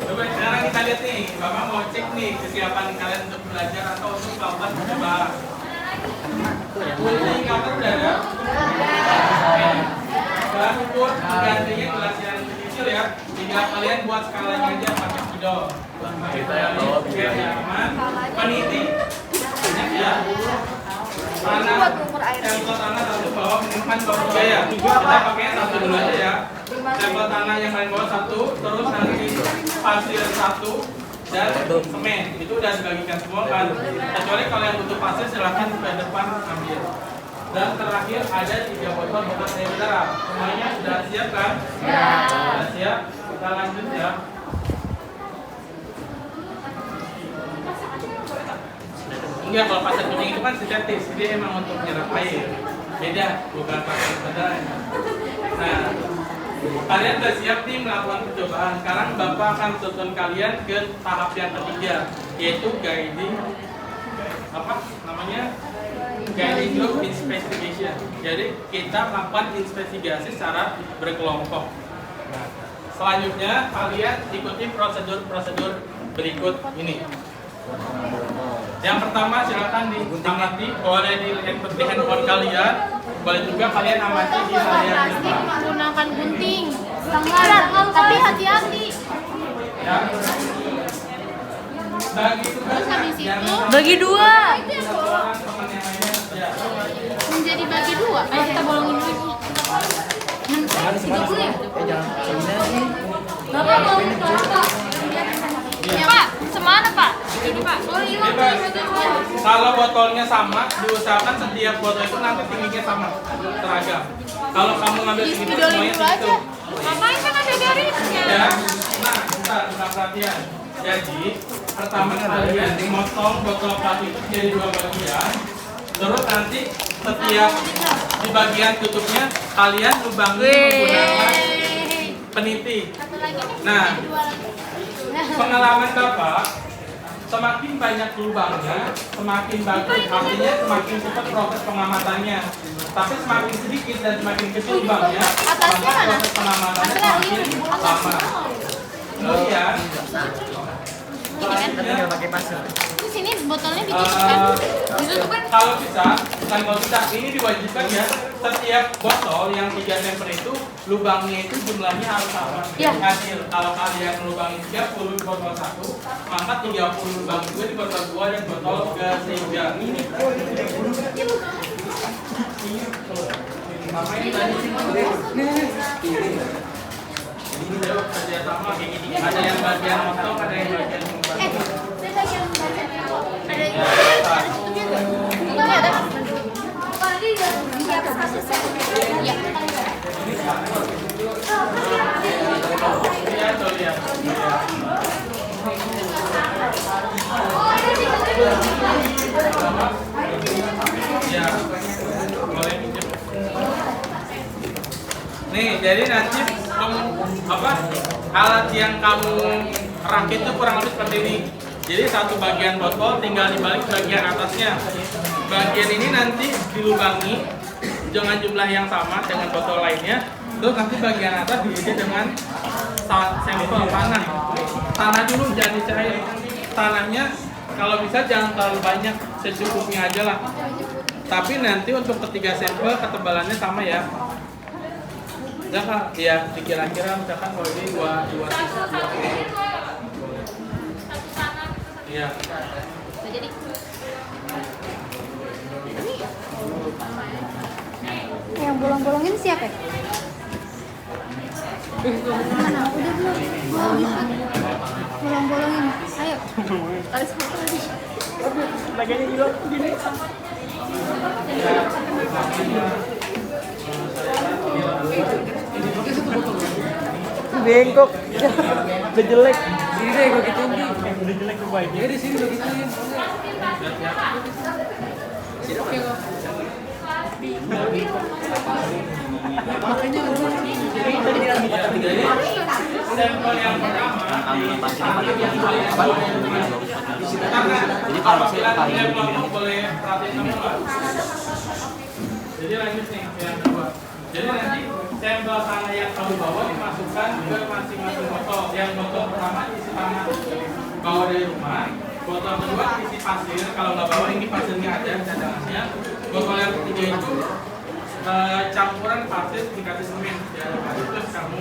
Coba sekarang kita lihat nih, Bapak mau cek nih kesiapan kalian untuk belajar atau untuk melakukan percobaan. Ini kapan udah ada? Gelas ukur gantinya gelas yang kecil ya. Tinggal kalian buat skalanya aja pakai spidol. Kita yang aman. Peniti. Banyak ya. Tanah, sampel tanah satu bawah menyimpan bawah ya. Kita pakai satu dulu aja ya. Sampel tanah yang paling bawah satu, terus nanti pasir satu dan semen. Itu udah dibagikan semua kan. Kecuali kalau yang butuh pasir silahkan ke depan ambil. Dan terakhir ada 3 botol bekas air mineral. Semuanya sudah siap kan? Ya. Sudah siap. Kita lanjut ya. Enggak, kalau pasir kuning itu kan sintetis, dia emang untuk menyerap air. Beda, bukan pasir beneran. Nah, kalian sudah siap nih melakukan percobaan. Sekarang Bapak akan tuntun kalian ke tahap yang ketiga, yaitu guiding apa namanya? guiding group investigation. Jadi kita melakukan investigasi secara berkelompok. Nah, selanjutnya kalian ikuti prosedur-prosedur berikut ini. Yang pertama silakan diamati, boleh dilihat di handphone kalian, boleh juga kalian amati di layar depan. Menggunakan gunting, sangat, tapi hati-hati. Ya. Bagi tugas habis itu, Bagi 2. orang teman yang lainnya ya. menjadi bagi 2. Ayo kita bolongin lagi. Bapak mau Bapak. Ya Pak, semana Pak? Ini Pak. Bebas. Kalau botolnya sama, diusahakan setiap botol itu nanti tingginya sama, seragam. Kalau kamu ngambil segitu semuanya segitu. Ngapain kan ada garisnya? Ya. Nah, bentar, perhatian. Jadi, pertama kalian motong botol plastik itu jadi 2 bagian. Terus nanti setiap di bagian tutupnya kalian lubangi menggunakan peniti. Nah, pengalaman Bapak, semakin banyak lubangnya, semakin bagus, artinya semakin cepat proses pengamatannya. Tapi semakin sedikit dan semakin kecil lubangnya, maka proses pengamatannya semakin lama. Kemudian, Tinggal pakai pasir. Di sini botolnya ditutupkan. Ditutupkan. kalau bisa, bukan kalau bisa, ini diwajibkan ya, setiap botol yang 3 cm itu lubangnya itu jumlahnya harus sama. Ya. Hasil kalau kalian lubangin 30 di botol 1, maka 30 lubang juga di botol 2 dan botol ketiga. Ini makanya tadi ini kerja sama kayak gini. Ada yang bagian motong, ada yang bagian membantu. Tutupnya ada. Di atas kasusnya. Iya. Lihat tuh, lihat. Ya, boleh pinjam. Nih, jadi nanti alat yang kamu rakit itu kurang lebih seperti ini. Jadi satu bagian botol tinggal dibalik bagian atasnya. Bagian ini nanti dilubangi dengan jumlah yang sama dengan botol lainnya. Terus nanti bagian atas diisi dengan sampel tanah. Tanah dulu, jangan dicair. Tanahnya kalau bisa jangan terlalu banyak, secukupnya aja lah. Tapi nanti untuk ketiga sampel ketebalannya sama ya. Misalkan, ya dikira-kira misalkan kalau ini 2 Iya. Jadi Yang bolong-bolongin siapa? Mana? Udah belum? Belum bisa. Bolong-bolongin. Ayo. Harus foto lagi. Bagiannya juga gini. Bengkok. Udah jelek. Sini deh gue gituin nih. Udah jelek tuh baik. Ya di sini gue gituin. Makanya Jadi sampel yang pertama Jadi kalau saya kali kalian ini kelompok boleh perhatiin kamu nggak? Jadi lanjut nih yang kedua. Jadi nanti sampel tanah yang kamu bawa dimasukkan ke masing-masing botol. Yang botol pertama diisi tanah bawa dari rumah. Botol kedua diisi pasir. Kalau nggak bawa ini pasirnya ada cadangannya. Botol yang ketiga itu campuran pasir dikasih semen. Ya, terus kamu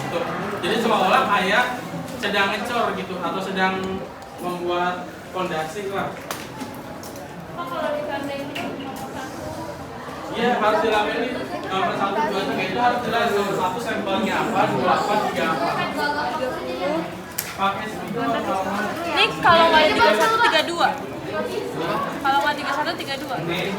tuh. Jadi seolah-olah kayak sedang ngecor gitu atau sedang membuat fondasi lah. Pak kalau di kanda ini nomor 1. Iya harus dilakukan nomor 1, 2, 3 itu harus jelas nomor 1 sampelnya apa, 2 apa, 3 apa. Pakai segitu atau Ini kalau nggak 31 32. Kalau nggak 31 32. Nih,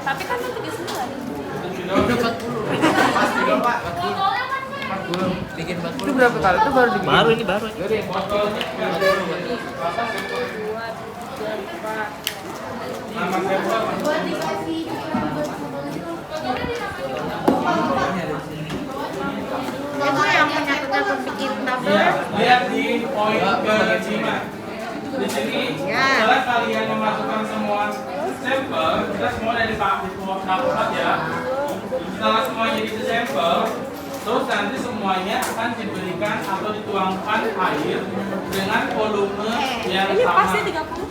Tapi kan itu 39. udah 40. Pasti dong Pak. 40. Bikin 40. Itu berapa kali? Itu baru dibikin. baru ini baru. botolnya nama sampel. Itu yang menyatu-nyatu bikin tabel. Iya, lihat di poin ke 5. Di sini setelah kalian memasukkan semua sampel kita semua dari Pak Kapolres ya. Setelah semuanya jadi sampel, terus nanti semuanya akan diberikan atau dituangkan air dengan volume yang sama.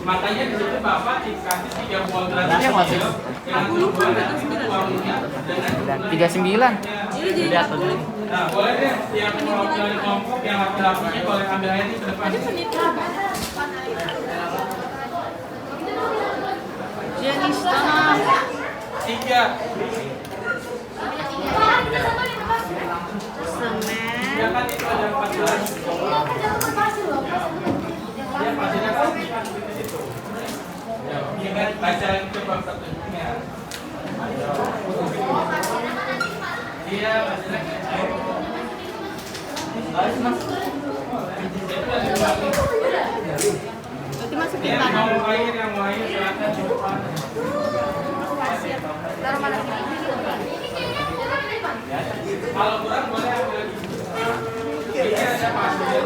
Makanya di situ Bapak dikasih 30 derajat Celcius dengan tujuan nanti tuangnya dengan 39. Ini jadi 40. Nah, boleh deh yang mewakili kelompok yang laki-lakinya boleh ambil air di depan. Jenis tanah. 3. Semen. Ya kan itu ada 14. Ya pasirnya kan di situ. Ya, ingat baca coba satunya. Iya, pasirnya. Berarti masukin Yang tanah. mau air silakan coba. Taruh mana? Kalau kurang boleh ambil lagi. Ini ada pasir.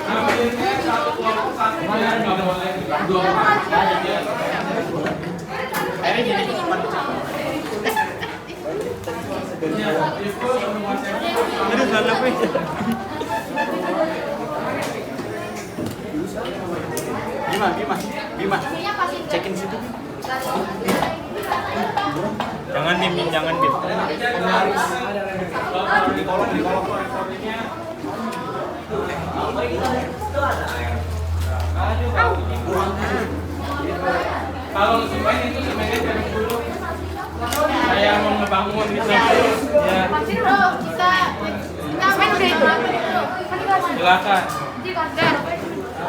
Ambilnya satu kelompok satu ya, nggak boleh 2 orang. Airnya jadi cepat. Ya, itu semua sampel. Terus mana gue? Bima. Cekin situ. Jangan dim. Di kolom recordingnya. Kalau semen itu semennya dari dulu. Saya mau ngebangun gitu. Ya, Semen udah itu. silakan.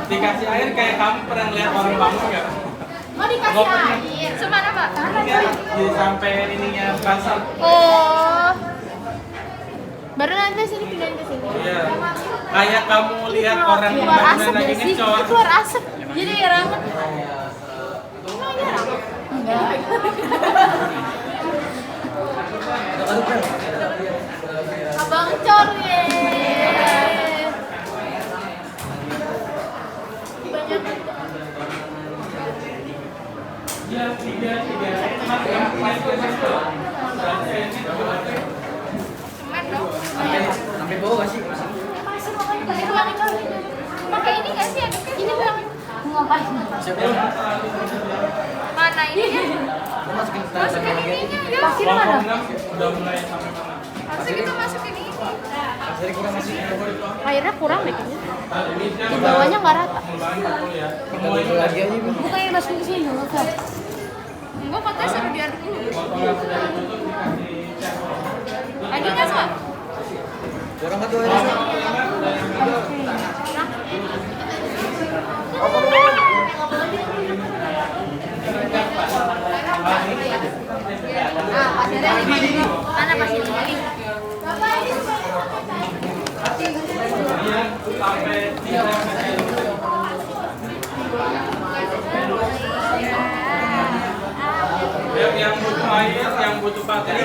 Dikasih air kayak kamu pernah lihat orang bangun nggak? Oh dikasih air. Semana Pak? Enggak, di sampai ininya basah. Oh. Baru nanti sini pindahin ke sini. Iya. Kayak kamu lihat orang yang Keluar bangunan asap lagi ya sih? ngecor. Keluar asap. Jadi ya ranget. Enggak. Abang cor ye. Banyak. Iya, 3. Mas, yang paling kecil. Semen dong. Sampai bawah gak sih? Pasir makanya pakai tuang itu. Pakai ini nggak sih? Ini bang. Ngapain? Mana ini? Masukin ininya ya. Pasir mana? Udah mulai sampai mana? Harusnya kita masukin ini. Pasir kurang masih. Airnya kurang deh kayaknya. Di bawahnya nggak rata. Ya. Semua itu lagi aja. Bukan yang masukin ke sini nggak usah. Enggak katanya suruh diaduk dulu. Motor sudah ditutup dikasih cek. Lagi nggak Pak? Kurang satu aja. Ah, pasirnya di mana? Mana pasirnya? Iya, sampai 3. Yang butuh air, yang butuh baterai,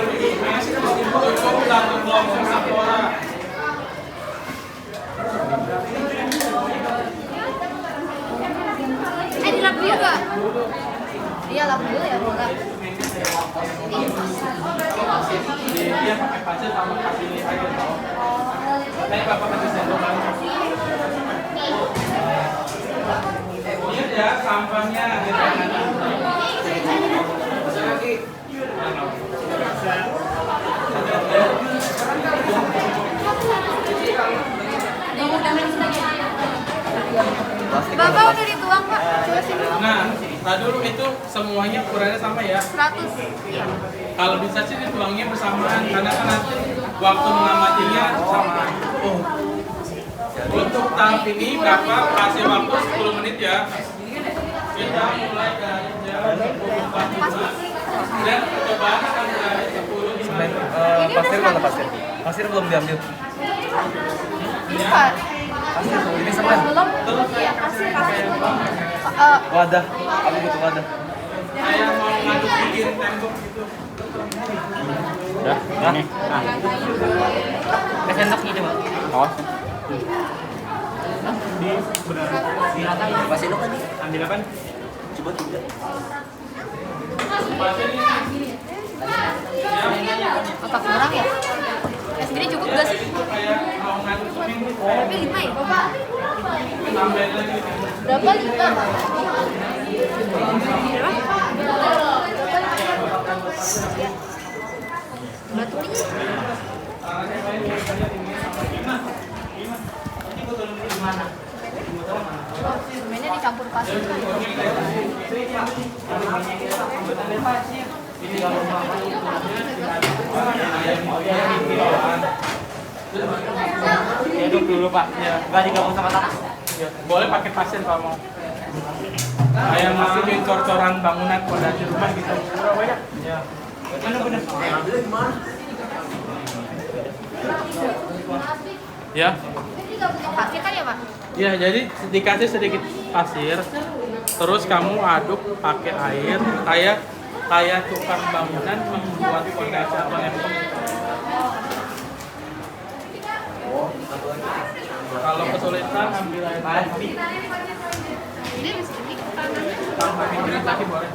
cukup satu kelompok satu orang. Dilap juga. Iya lap dulu ya, lap. Dia pakai pasir sama kasih air. Naik Bapak kasih sendok. Lihat ya sampahnya di kanan. Bapak udah dituang Pak. Coba sini. Nah, tadi dulu itu semuanya ukurannya sama ya. 100. Kalau bisa sih dituangnya bersamaan karena kan nanti waktu mengamatinya sama. Oh. Untuk tahap ini Bapak kasih waktu 10 menit ya. Kita mulai dari jam 14 dan percobaan akan dari 10 di mana. Pasir mana pasir? Pasir belum diambil. Bukan. Pasir ini semen. Belum. Iya, kasih. Wadah. Aku butuh wadah. Saya mau ngaduk bikin tembok gitu. Udah. Ini. Nah. Ke sendok ini coba. Awas. Di benar. Di rata. Masih lo kan? Ambil apa? Coba tidak. Pasir ini. Ya. Apa kurang ya? Segini cukup gak sih? Kayak naungan semen gitu. Tapi 5 ya, Bapak? Tambahin lagi. Berapa 5? Batu ini. Oh, semennya dicampur pasir. Hidup dulu Pak, nggak digabung sama tanah. Ya, boleh pakai pasir kalau mau. Kayak masukin cor-coran bangunan fondasi rumah gitu. Ya. Bener-bener. Ya. Pasir kan ya, Pak? Ya, jadi dikasih sedikit pasir, terus kamu aduk pakai air, kayak tukang bangunan membuat fondasi atau lempeng. Kalau kesulitan ambil air pasti. Ini di sini. Tambahin dikit lagi boleh.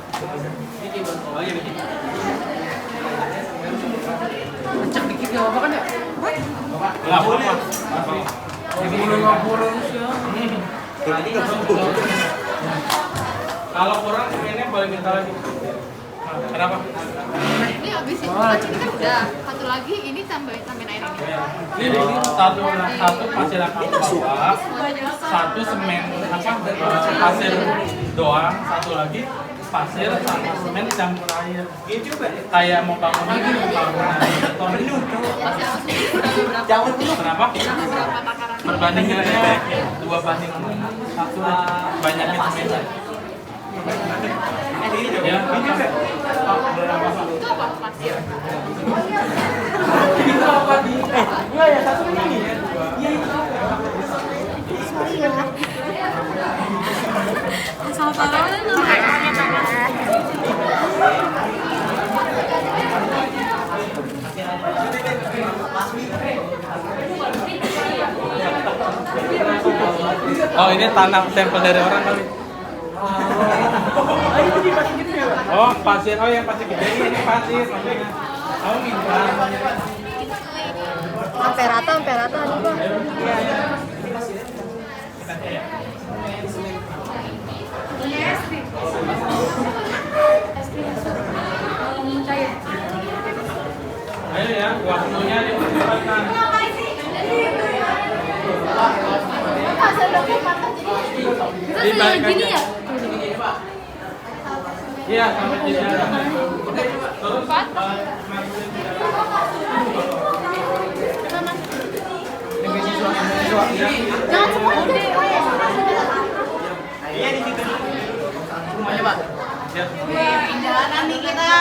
Oh iya bikin. Cek dikit gak apa-apa kan ya? Nggak boleh. Kalau kurang semennya boleh minta lagi. Kenapa? Ini habis itu ini kan udah. Satu lagi ini tambahin air ini. Ini satu pasir yang kamu bawa, satu semen pasir doang, satu lagi pasir sama semen campur air. Kayak mau bangunan beton. Kenapa? Perbandingannya 2:1, banyaknya semen. Ya, Itu apa? Pasir. Sama taruh. oh ini tanah sampel dari orang kali. Oh pasir, oh yang pasir gede ini pasir. Kamu minta. Sampai rata nih, Pak. Ayo ya, waktunya dipercepatkan. Dibalik gini ya? Iya, sampai di sana. Terus Jangan semua udah. Iya di situ. Semuanya Pak. ya. Jalanan nih kita.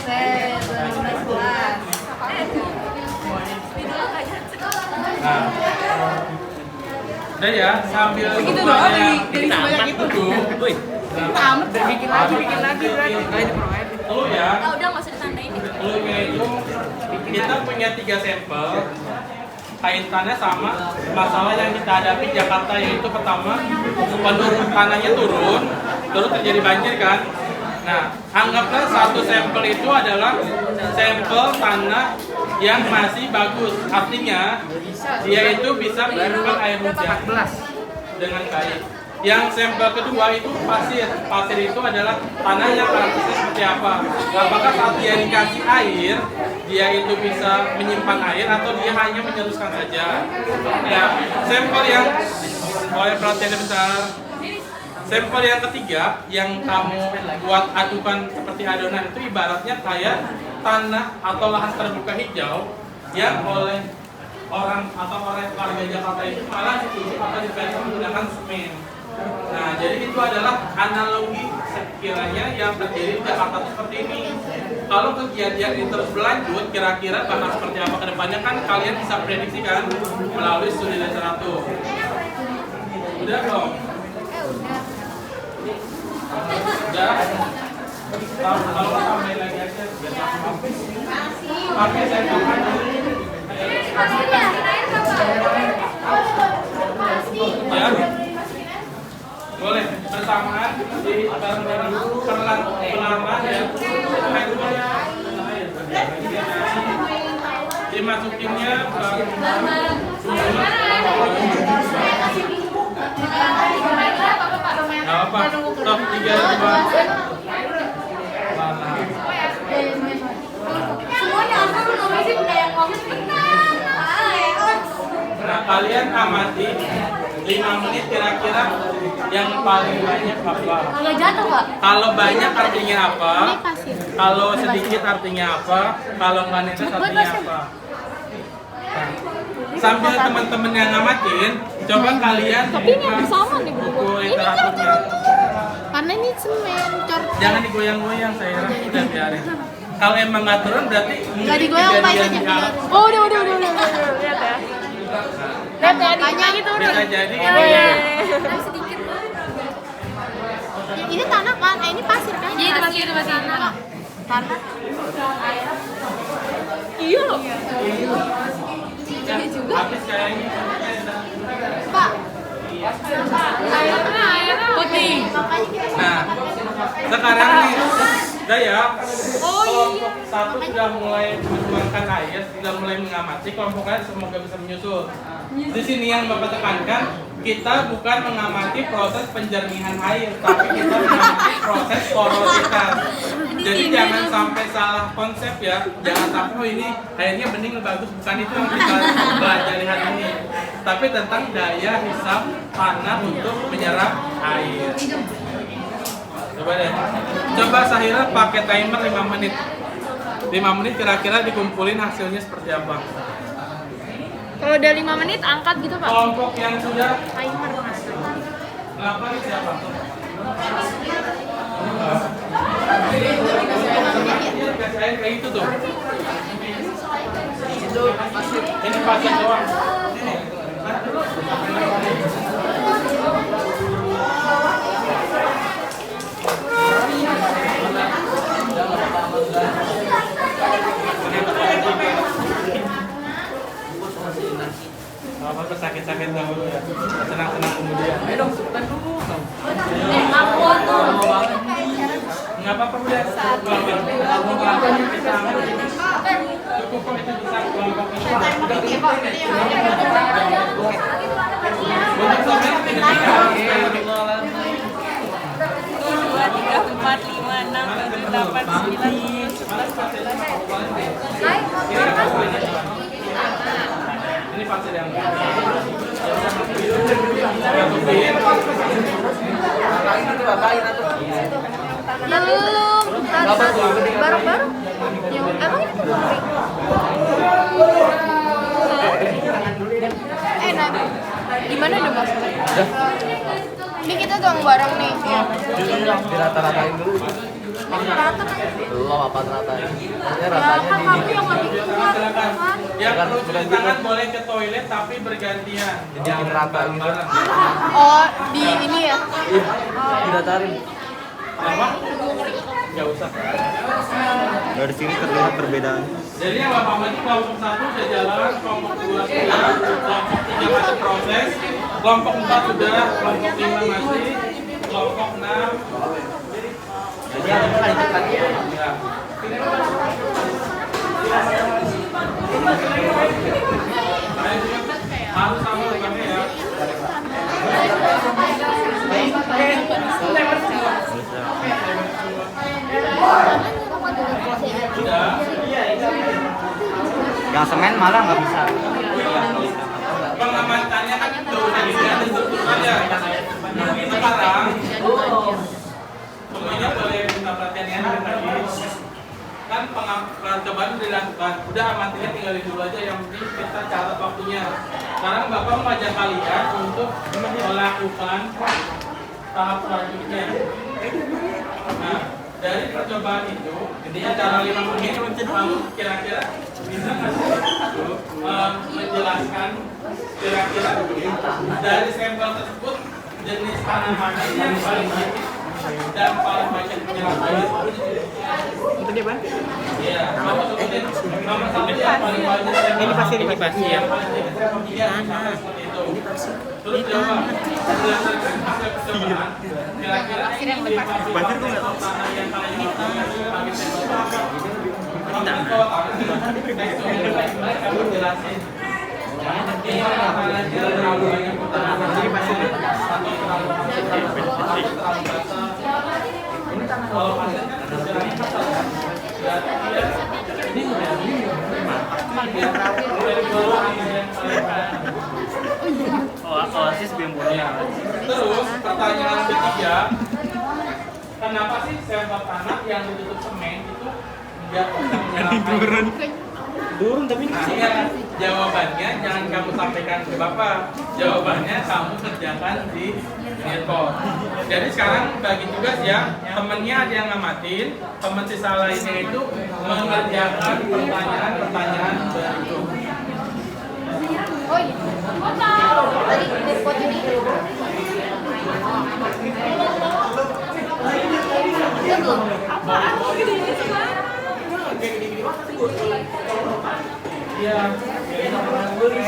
Set 2011. Nah. Udah ya, sambil Begitu doang dari sebanyak itu. Wih. Amat bikin lagi berarti. Kayak di proyek. Lu ya. Udah nggak usah ditandain deh. Lunya itu kita punya 3 sampel kaitannya sama masalah yang kita hadapi di Jakarta, yaitu pertama penurun tanahnya turun, terus terjadi banjir kan. Nah, anggaplah satu sampel itu adalah sampel tanah yang masih bagus, artinya dia itu bisa menyimpan air hujan dengan baik. Yang sampel kedua itu pasir. Pasir itu adalah tanah yang karakteristik seperti apa? Apakah saat dia dikasih air, dia itu bisa menyimpan air atau dia hanya menyeruskan saja? Ya, sampel yang oleh perhatian besar. Sampel yang ketiga yang kamu buat adukan seperti adonan itu ibaratnya kayak tanah atau lahan terbuka hijau yang oleh orang atau oleh warga Jakarta itu malah ditutup atau diganti menggunakan semen. Nah, jadi itu adalah analogi sekiranya yang terjadi di Jakarta itu seperti ini. Kalau kejadian ini terus berlanjut, kira-kira bakal seperti apa ke depannya kan kalian bisa prediksikan melalui studi literatur. Udah dong? Udah? Kalau tambahin lagi aja biar habis. Pakai saya tambah. Ya. Boleh bersamaan di bareng-bareng perlahan. pelan-pelan ya. Dimasukinnya nggak apa, top 3, 2. Semuanya apa lu ngomong sih kayak ngomong. Nah, kalian amati 5 menit kira-kira yang paling banyak apa? Agak jatuh, Pak. Kalau banyak artinya apa? Kalau sedikit artinya apa? Kalau nggak netes artinya apa? Nah, sambil teman-teman yang ngamatin, coba kalian Tapi ini hampir sama nih buku literaturnya. Karena ini semen, cor. Jangan digoyang-goyang, saya udah biarin. Kalau emang nggak turun berarti Nggak digoyang, Pak, kejadian aja. jalan. Oh, udah. Lihat ya. Lihat ya, Makanya gitu. Bisa jadi Oh iya. Sedikit. Ini tanah kan? Ini pasir kan? Iya, itu pasir tanah. Tanah. Iya loh. Iya juga. habis kayaknya. Pak. Airnya putih. Makanya kita Nah, sekarang nih, udah ya. Oh iya. Kelompok 1 sudah mulai menuangkan air, sudah mulai mengamati. Kelompok lain semoga bisa menyusul. Di sini yang Bapak tekankan, kita bukan mengamati proses penjernihan air, tapi kita mengamati proses porositas. Jadi jangan sampai salah konsep ya. Jangan sampai oh ini airnya bening bagus, bukan itu yang kita pelajari hari ini. Tapi tentang daya hisap tanah untuk menyerap air. Coba deh. Coba Sahira pakai timer 5 menit. 5 menit kira-kira dikumpulin hasilnya seperti apa? Kalau udah 5 menit angkat gitu, Pak. Kelompok yang sudah Timer. 8 siapa? Kasih air kayak itu tuh. Ini pasir doang. Apa sakit-sakit dahulu ya, senang-senang kemudian. Ayo dong, sebutan dulu. Nggak apa-apa udah. Kelompok kita ambil. Cukup kok itu bisa kelompok ini. Untuk sampai tidak ini pasir yang Belum. Baru-baru. Yang emang ini enak. Gimana dong Mas? Ini kita doang bareng nih. Dirata-ratain dulu. Rata kan? Belum apa ratain. Ya Ya ratanya kan di kamu yang lebih kuat silakan. kan? Yang perlu cuci tangan boleh ke toilet tapi bergantian. Dibikin rata gitu. Oh, di ini ya? Diratarin. Apa? Nggak usah. Dari sini terlihat perbedaan. Jadi yang Bapak amati kelompok 1 sudah jalan, kelompok 2 sudah, kelompok 3 masih proses, kelompok 4 sudah, kelompok 5 masih, kelompok 6. Jadi ada kali ya. Harus sama pakai ya. Yang semen malah nggak bisa. Pengamatannya kan itu jadi ada strukturnya. Sekarang semuanya boleh minta perhatian ya lagi. Kan percobaan sudah dilakukan, udah amatinya tinggalin dulu aja, yang penting kita catat waktunya. Sekarang Bapak mengajak kalian untuk melakukan tahap selanjutnya. Nah, dari percobaan itu, secara 5 menit, kamu kira-kira bisa nggak sih menjelaskan kira-kira dari sampel tersebut jenis tanah mana yang paling banyak dan paling banyak menyerap air? Untuk dia, Bang? Iya, kamu sebutin nomor satu yang paling banyak. Ini pasir, ini pasir. Yang paling banyak. Iya, sama seperti itu. Terus jawab. Berdasarkan hasil percobaan, kira-kira di fasilitas tanah yang kalian gunakan sebagai tembok itu apa? Kamu jelasin. Ini tanahnya terlalu banyak putaran. Jadi pasirnya atau terlalu basah. Kalau pasir kan jalannya kasar. Berarti dia ini dari bawah yang Oasis Bembola. Terus pertanyaan ketiga, kenapa sih sembah tanah yang ditutup semen itu nggak bisa menyerap air? Turun tapi Nah, iya, jawabannya jangan kamu sampaikan ke Bapak. Jawabannya kamu kerjakan di Netpot. Jadi sekarang bagi tugas ya, temennya ada yang ngamatin, temen sisa lainnya itu mengerjakan pertanyaan-pertanyaan berikut. Oh iya. Tadi Netpot ini. Udah belum? Iya,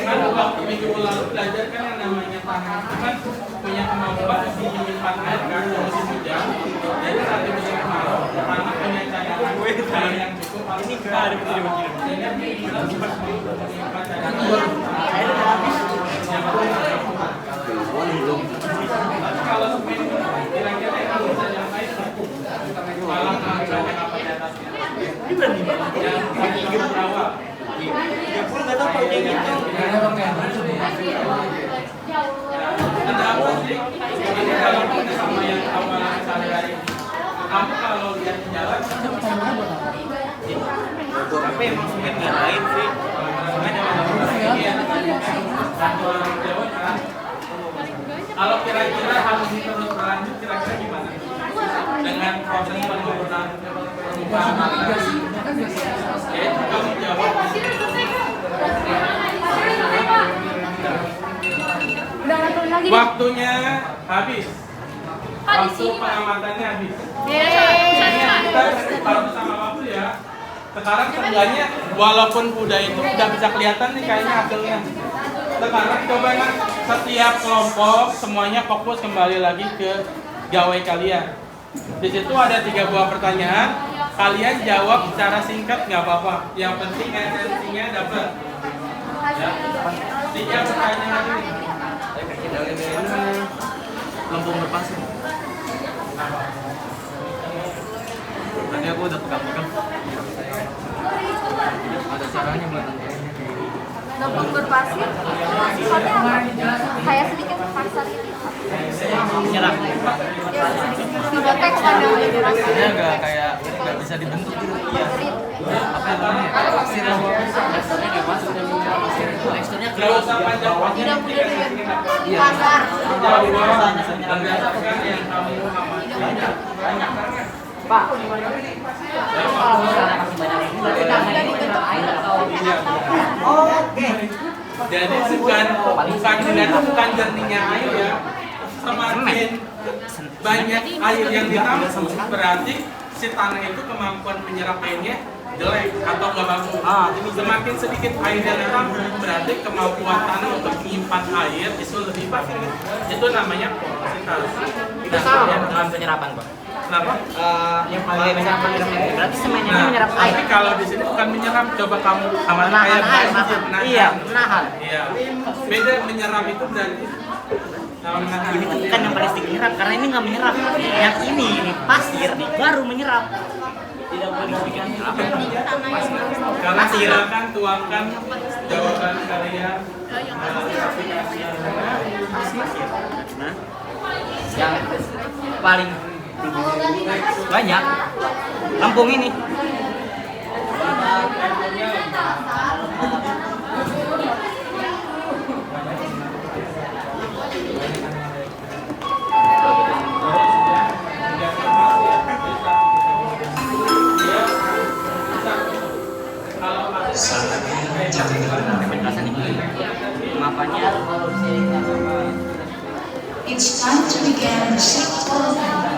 kan waktu minggu lalu belajar kan yang namanya tanah itu kan punya kemampuan menyimpan air kan musim hujan. Jadi saat musim kemarau, tanah punya cadangan air yang cukup. Ini nggak ada begini. Jadi kita harus menyimpan cadangan air habis. Kalau semen kira-kira yang bisa nyampai malah banyak apa di atasnya. Ini berani banget. Yang berawal. nggak tahu kalau kayak gitu. Ada apa sih? Ini kalau kita sama yang awalan sehari-hari. Kamu kalau lihat di jalan, Tapi emang semen nggak lain sih. semen yang satu orang Jawa kan. Kalau kira-kira harus terus berlanjut, kira-kira gimana? Dengan proses penurunan aplikasi. Ya, kamu jawab. Udah nggak turun lagi. Waktunya habis. Waktu pengamatannya habis. Kita harus sama waktu ya. Sekarang seenggaknya walaupun udah itu udah bisa kelihatan nih kayaknya hasilnya. Sekarang coba kan setiap kelompok semuanya fokus kembali lagi ke gawai kalian. Di situ ada 3 buah pertanyaan. Kalian jawab secara singkat nggak apa-apa. Yang penting esensinya dapat. Ya. 3 pertanyaan ini. Lampung lepas. Tadi aku udah pegang-pegang. Ada caranya buat nantinya. Namun berpasir sifatnya apa? Kayak sedikit kasar gitu. Menyerap. Ya sedikit tidak teks ada Dia nggak bisa dibentuk gitu. Iya. Apa namanya? Pasir yang teksturnya nggak pas. Teksturnya Nggak usah panjang-panjang. Tidak mudah dengan Iya. kasar. Jawab berdasarkan yang kamu amati. Pak, kalau misalnya kasih banyak ini berarti tanahnya itu menyerap air atau Oke. Jadi bukan jernihnya air ya. Semakin banyak air yang ditampung berarti si tanah itu kemampuan menyerap airnya jelek atau nggak bagus. Semakin sedikit air yang ditampung berarti kemampuan tanah untuk menyimpan air itu lebih bagus. Itu namanya porositas. Itu sama dengan penyerapan, Pak. Kenapa? Yang paling menyerap air berarti semennya menyerap air. Tapi kalau di sini bukan menyerap, coba kamu amati Menahan kayak air, banjir, menahan. iya, menahan. Iya. Beda menyerap itu berarti kalau menahan. Ini tuh bukan yang paling sedikit menyerap karena ini nggak menyerap. Yang ini pasir baru menyerap. Tidak boleh dibikin apa? Karena silakan tuangkan jawaban kalian. Aplikasi Nah, yang paling banyak Lampung ini. Mapannya It's time to begin the shift program.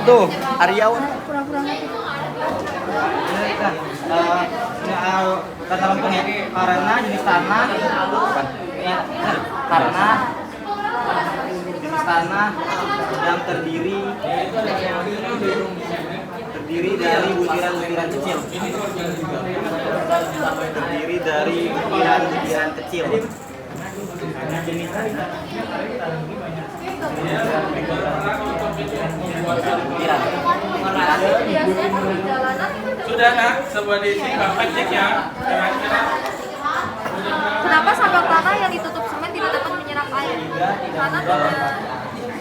tuh, Aryawan. Kata lempengnya karena jenis tanah, bukan, karena jenis tanah yang terdiri dari butiran-butiran kecil. Terdiri dari butiran-butiran kecil. Butiran. Sudah nak, sebuah diisi Bapak cek ya. Kira-kira Kenapa sambal tanah yang ditutup semen tidak dapat menyerap air?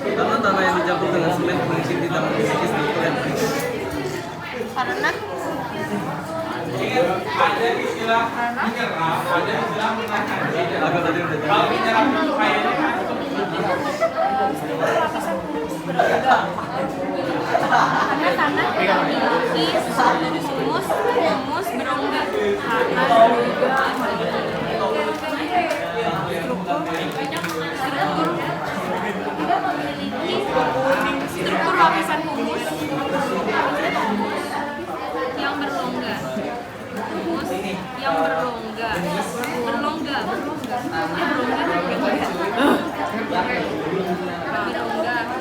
Karena tanah yang dicampur dengan semen fungsi tidak memiliki struktur yang baik. Karena ada istilah menyerap, ada istilah menahan. Agak tadi udah jawab. Kalau menyerap itu kayaknya Karena tanah tidak memiliki humus berongga. Tidak memiliki struktur lapisan humus yang berlongga. Humus yang berlongga. Berlongga.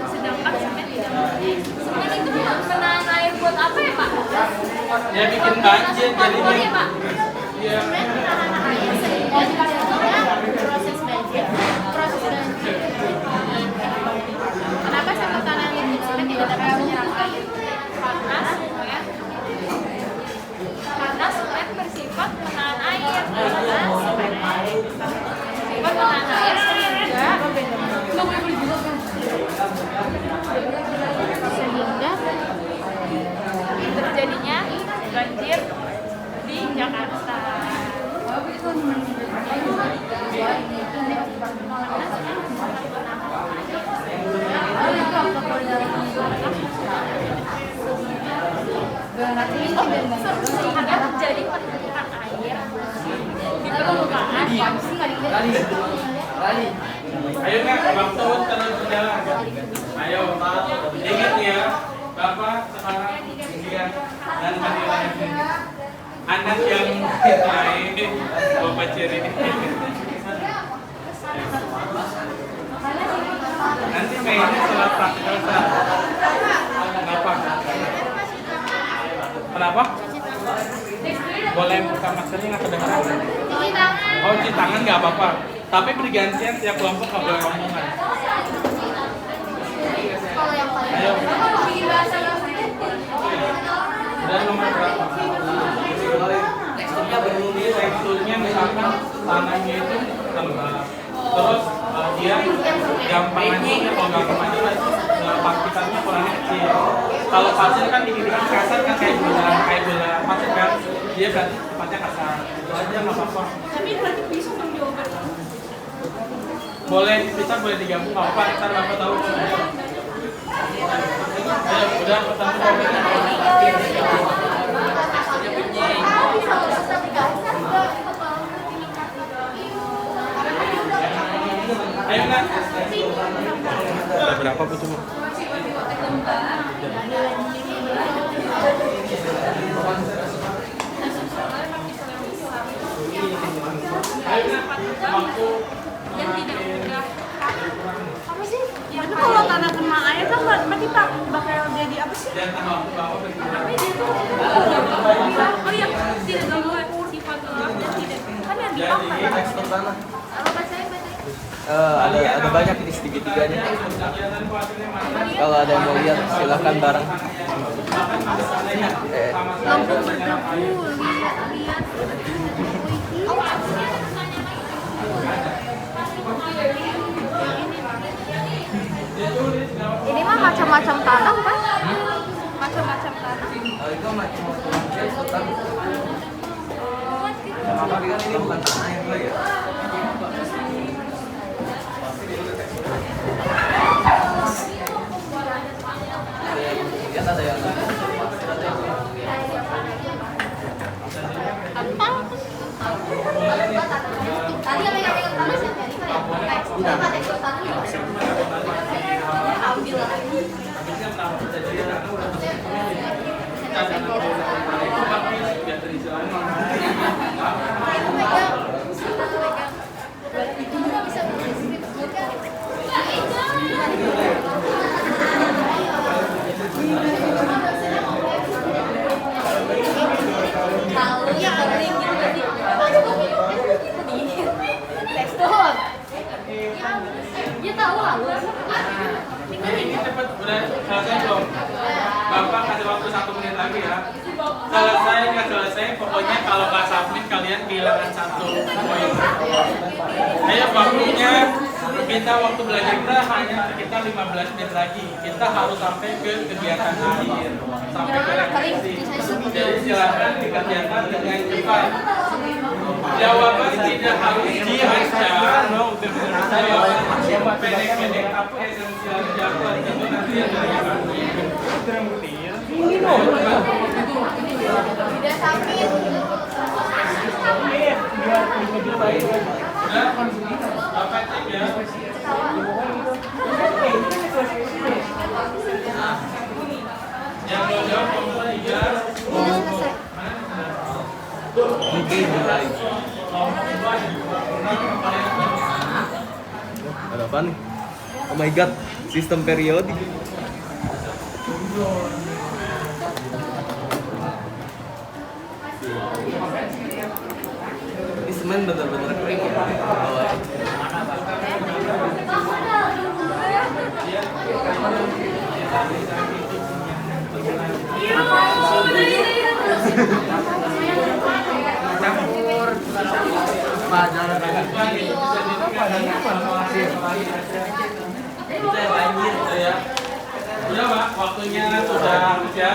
Sedangkan semen tidak memiliki. Semen itu menahan air buat apa ya, Pak? ya bikin banjir jadinya. Ya, Pak. Iya. Menahan air sehingga sebetulnya proses banjir. Kenapa sambal tanah yang semen tidak dapat menyerap air? Karena semen bersifat menahan air. Bersifat menahan air sehingga terjadinya banjir di Jakarta. Sehingga terjadi penumpukan air di permukaan. Ayo nak, waktu terus berjalan. Ayo, ingat ya, Bapak sekarang ujian dan penilaian. Anak yang lain, Bapak ciri. Nanti mainnya setelah praktikal. Kenapa? Kenapa? Boleh buka maskernya nggak kedengeran? Oh, cuci tangan nggak apa-apa. Tapi bergantian tiap kelompok nggak boleh omongan. Ayo. Dan nomor berapa? Teksturnya misalkan tanahnya itu tebal. Terus dia gampang hancurnya, kalau gampang hancur partikelnya ukurannya kecil. Kalau pasir kan dikit-dikit kasar kan kayak bola pasir kan, dia berarti sifatnya kasar. Itu aja nggak apa-apa. Tapi berarti bisa menjawab. Boleh, bisa boleh digabung nggak apa-apa, ntar Bapak tahu. Ayo, udah pertama. Ayo nak. Ada berapa bu cuma? Ayo nak. Waktu Yang tidak mudah. Apa sih? Itu kalau tanah kena air kan berarti tak bakal jadi apa sih? dan waktu Bapak berguna. Oh iya, tidak gangguan sifat gelap dan tidak. Kan yang di Jadi tekstur tanah. Apa bacain? Ada banyak ini segitiga-tiganya. Kalau ada yang mau lihat silahkan bareng. Lampung berdebu, lihat. Ini mah macam-macam tanah kan? Macam-macam tanah. Itu macam-macam tekstur tanah. Tapi kan ini bukan tanah yang ya. Lihat ada yang Tadi yang pegang tanah siapa? Tekstur tanah ya? Ambil lah. Tekstur. Ya tahu lalu. Ini cepet, udah selesai belum? Bapak kasih waktu 1 menit lagi ya. Selesai nggak selesai, pokoknya kalau nggak submit kalian kehilangan 1 poin. Ayo waktunya, kita waktu belajar kita hanya sekitar 15 menit lagi. Kita harus sampai ke kegiatan akhir, sampai ke refleksi. Jadi silakan dikerjakan dengan cepat. Jawaban tidak harus diajar, jawaban pendek-pendek apa esensial jawaban itu nanti yang Tidak sakit. Bapak cek ya. Yang mau jawab nomor 3. Ada apa nih? Oh my god, sistem periodik. Ini semen bener-bener kering ya. Campur pelajaran Kita lanjut ya. Udah Pak, waktunya sudah habis ya.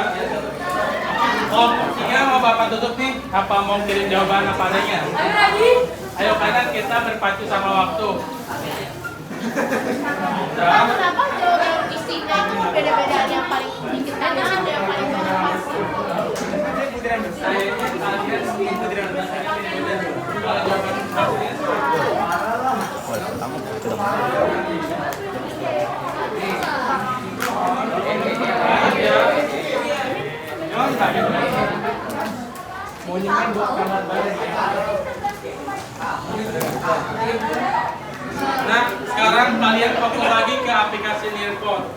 Opsinya mau Bapak tutup nih, apa mau kirim jawaban apa adanya? Ayo kanan kita berpacu sama waktu. Kenapa jawaban istinya itu beda-beda, ada yang paling sedikit ada yang paling banyak pasti. Sayangnya kalian putaran besarnya beda-beda. Kalau jawaban waktunya Nah, sekarang kalian fokus lagi ke aplikasi Nearcode.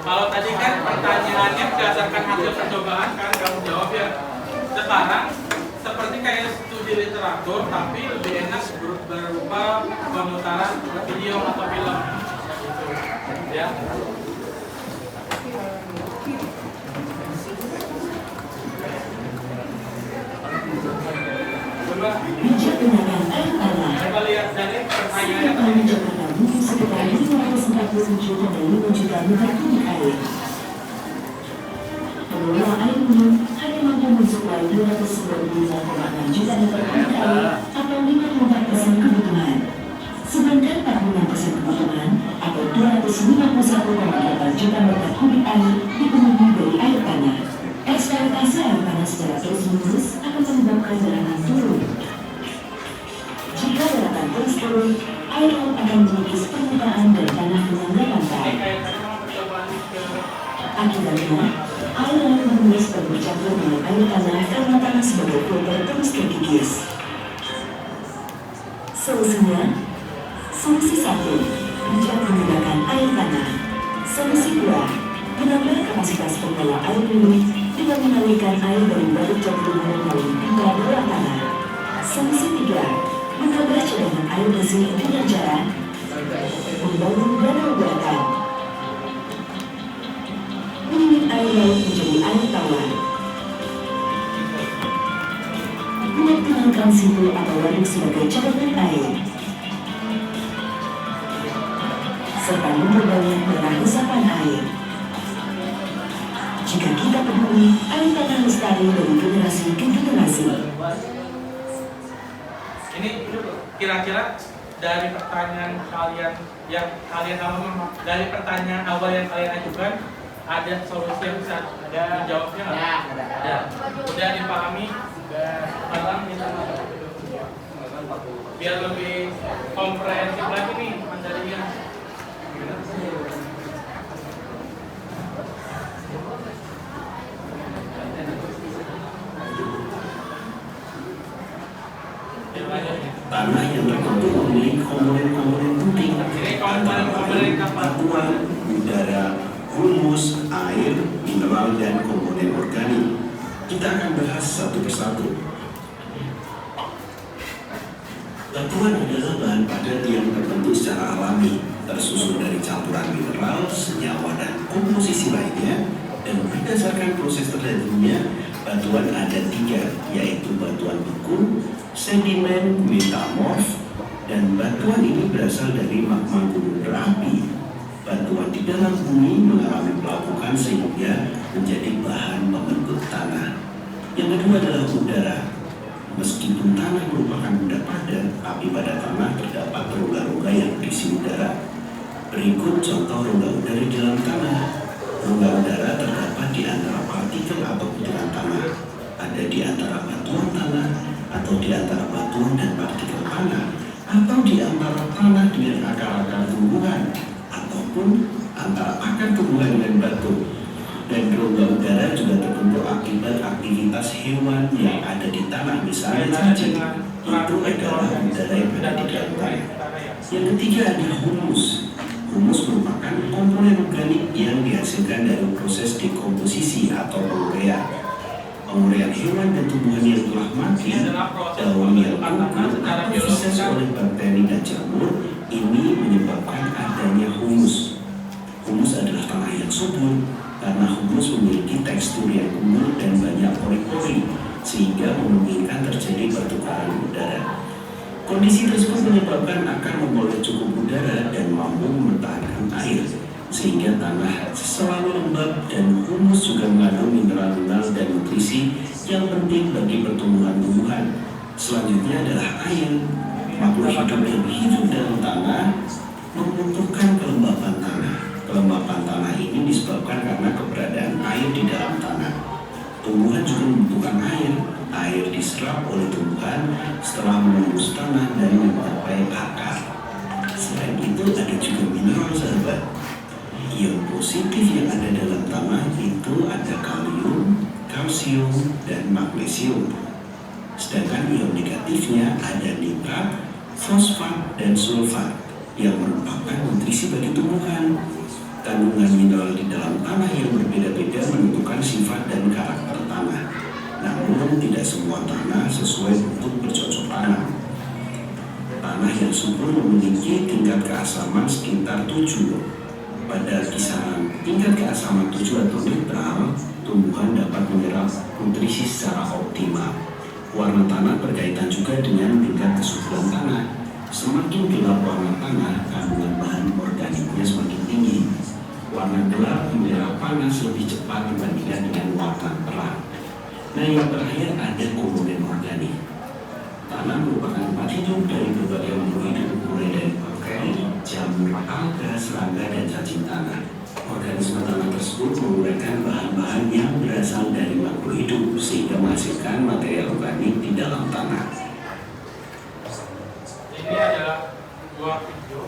Kalau tadi kan pertanyaannya berdasarkan hasil percobaan kan kamu jawab ya. Sekarang seperti kayak studi literatur tapi lebih enak berupa pemutaran video atau film. Ya. Bijak gunakan air tanah. Coba lihat dari pertanyaannya Setiap tahun Jakarta butuh sekitar 547,5 juta meter kubik air. Pengelola air minum hanya mampu mensuplai 295,6 juta meter kubik air atau 54% kebutuhan. Sedangkan 46% kebutuhan atau 251,8 juta meter kubik air dipenuhi dari air tanah. Eksploitasi air tanah secara terus-menerus akan menyebabkan daratan turun. Jika daratan terus turun, air laut akan mengikis permukaan dan tanah penyangga pantai. Akibatnya, air laut mengemis dan bercampur dengan air tanah karena tanah sebagai filter terus terkikis. Solusinya, solusi 1, bijak menggunakan air tanah. Solusi 2, menambah kapasitas pengelola air minum dengan mengalirkan air dari waduk campur melalui pipa bawah tanah. Solusi 3, menambah cadangan air bersih dengan cara membangun danau buatan, menyulut air laut menjadi air tawar, menggunakan simbol atau waduk sebagai cadangan air, serta memperbanyak daerah resapan air. Jika kita peduli, air tanah lestari dari generasi ke generasi. Ini kira-kira dari pertanyaan kalian yang kalian dari pertanyaan awal yang kalian ajukan ada solusi yang bisa dijawabnya nggak? Ada. Udah dipahami? Malam kita biar lebih komprehensif lagi nih materinya. Tanah yang terbentuk memiliki komponen-komponen penting antara lain batuan, udara, humus, air, mineral, dan komponen organik. Kita akan bahas satu persatu. Batuan adalah bahan padat yang terbentuk secara alami, tersusun dari campuran mineral, senyawa, dan komposisi lainnya, dan berdasarkan proses terjadinya, batuan ada 3, yaitu batuan beku, sedimen, metamorf, dan batuan ini berasal dari magma gunung berapi. Batuan di dalam bumi mengalami pelapukan sehingga menjadi bahan pembentuk tanah. Yang kedua adalah udara. Meskipun tanah merupakan benda padat, tapi pada tanah terdapat rongga-rongga yang berisi udara. Berikut contoh rongga udara di dalam tanah. Rongga udara terdapat di antara partikel atau butiran tanah, ada di antara batuan tanah, atau di antara batuan dan partikel tanah, atau di antara tanah dengan akar-akar tumbuhan, ataupun antara akar tumbuhan dan batu. Dan rongga udara juga terbentuk akibat aktivitas hewan yang ada di tanah, misalnya cacing. Itu adalah udara yang ada di dalam tanah. Yang ketiga adalah humus. Humus merupakan komponen organik yang dihasilkan dari proses dekomposisi atau penguraian. Penguraian hewan dan tumbuhan yang telah mati, daun yang gugur atau diproses oleh bakteri dan jamur, ini menyebabkan adanya humus. Humus adalah tanah yang subur, karena humus memiliki tekstur yang gumul dan banyak pori-pori, sehingga memungkinkan terjadi pertukaran udara. Kondisi tersebut menyebabkan akar memperoleh cukup udara dan mampu mempertahankan air, sehingga tanah selalu lembab, dan humus juga mengandung mineral-mineral dan nutrisi yang penting bagi pertumbuhan tumbuhan. Selanjutnya adalah air. Makhluk hidup yang hidup dalam tanah membutuhkan kelembapan tanah. Kelembapan tanah ini disebabkan karena keberadaan air di dalam tanah. Tumbuhan juga membutuhkan air. Air diserap oleh tumbuhan setelah menembus tanah dan mencapai akar. Selain itu ada juga mineral, sahabat. Ion positif yang ada dalam tanah itu ada kalium, kalsium, dan magnesium. Sedangkan ion negatifnya ada nitrat, fosfat, dan sulfat yang merupakan nutrisi bagi tumbuhan. Kandungan mineral di dalam tanah yang berbeda-beda menentukan sifat dan karakter tanah. Namun tidak semua tanah sesuai bentuk bercocok tanam. Tanah yang subur memiliki tingkat keasaman sekitar 7. Pada kisaran tingkat keasaman 7 atau netral, tumbuhan dapat menyerap nutrisi secara optimal. Warna tanah berkaitan juga dengan tingkat kesuburan tanah. Semakin gelap warna tanah, kandungan bahan organiknya semakin tinggi. Warna gelap menyerap panas lebih cepat dibandingkan dengan warna terang. Nah, yang terakhir ada komponen organik. Tanah merupakan tempat hidup dari berbagai makhluk hidup, mulai dari bakteri, jamur, alga, serangga, dan cacing tanah. Organisme tanah tersebut menguraikan bahan-bahan yang berasal dari makhluk hidup sehingga menghasilkan material organik di dalam tanah. Ini adalah dua video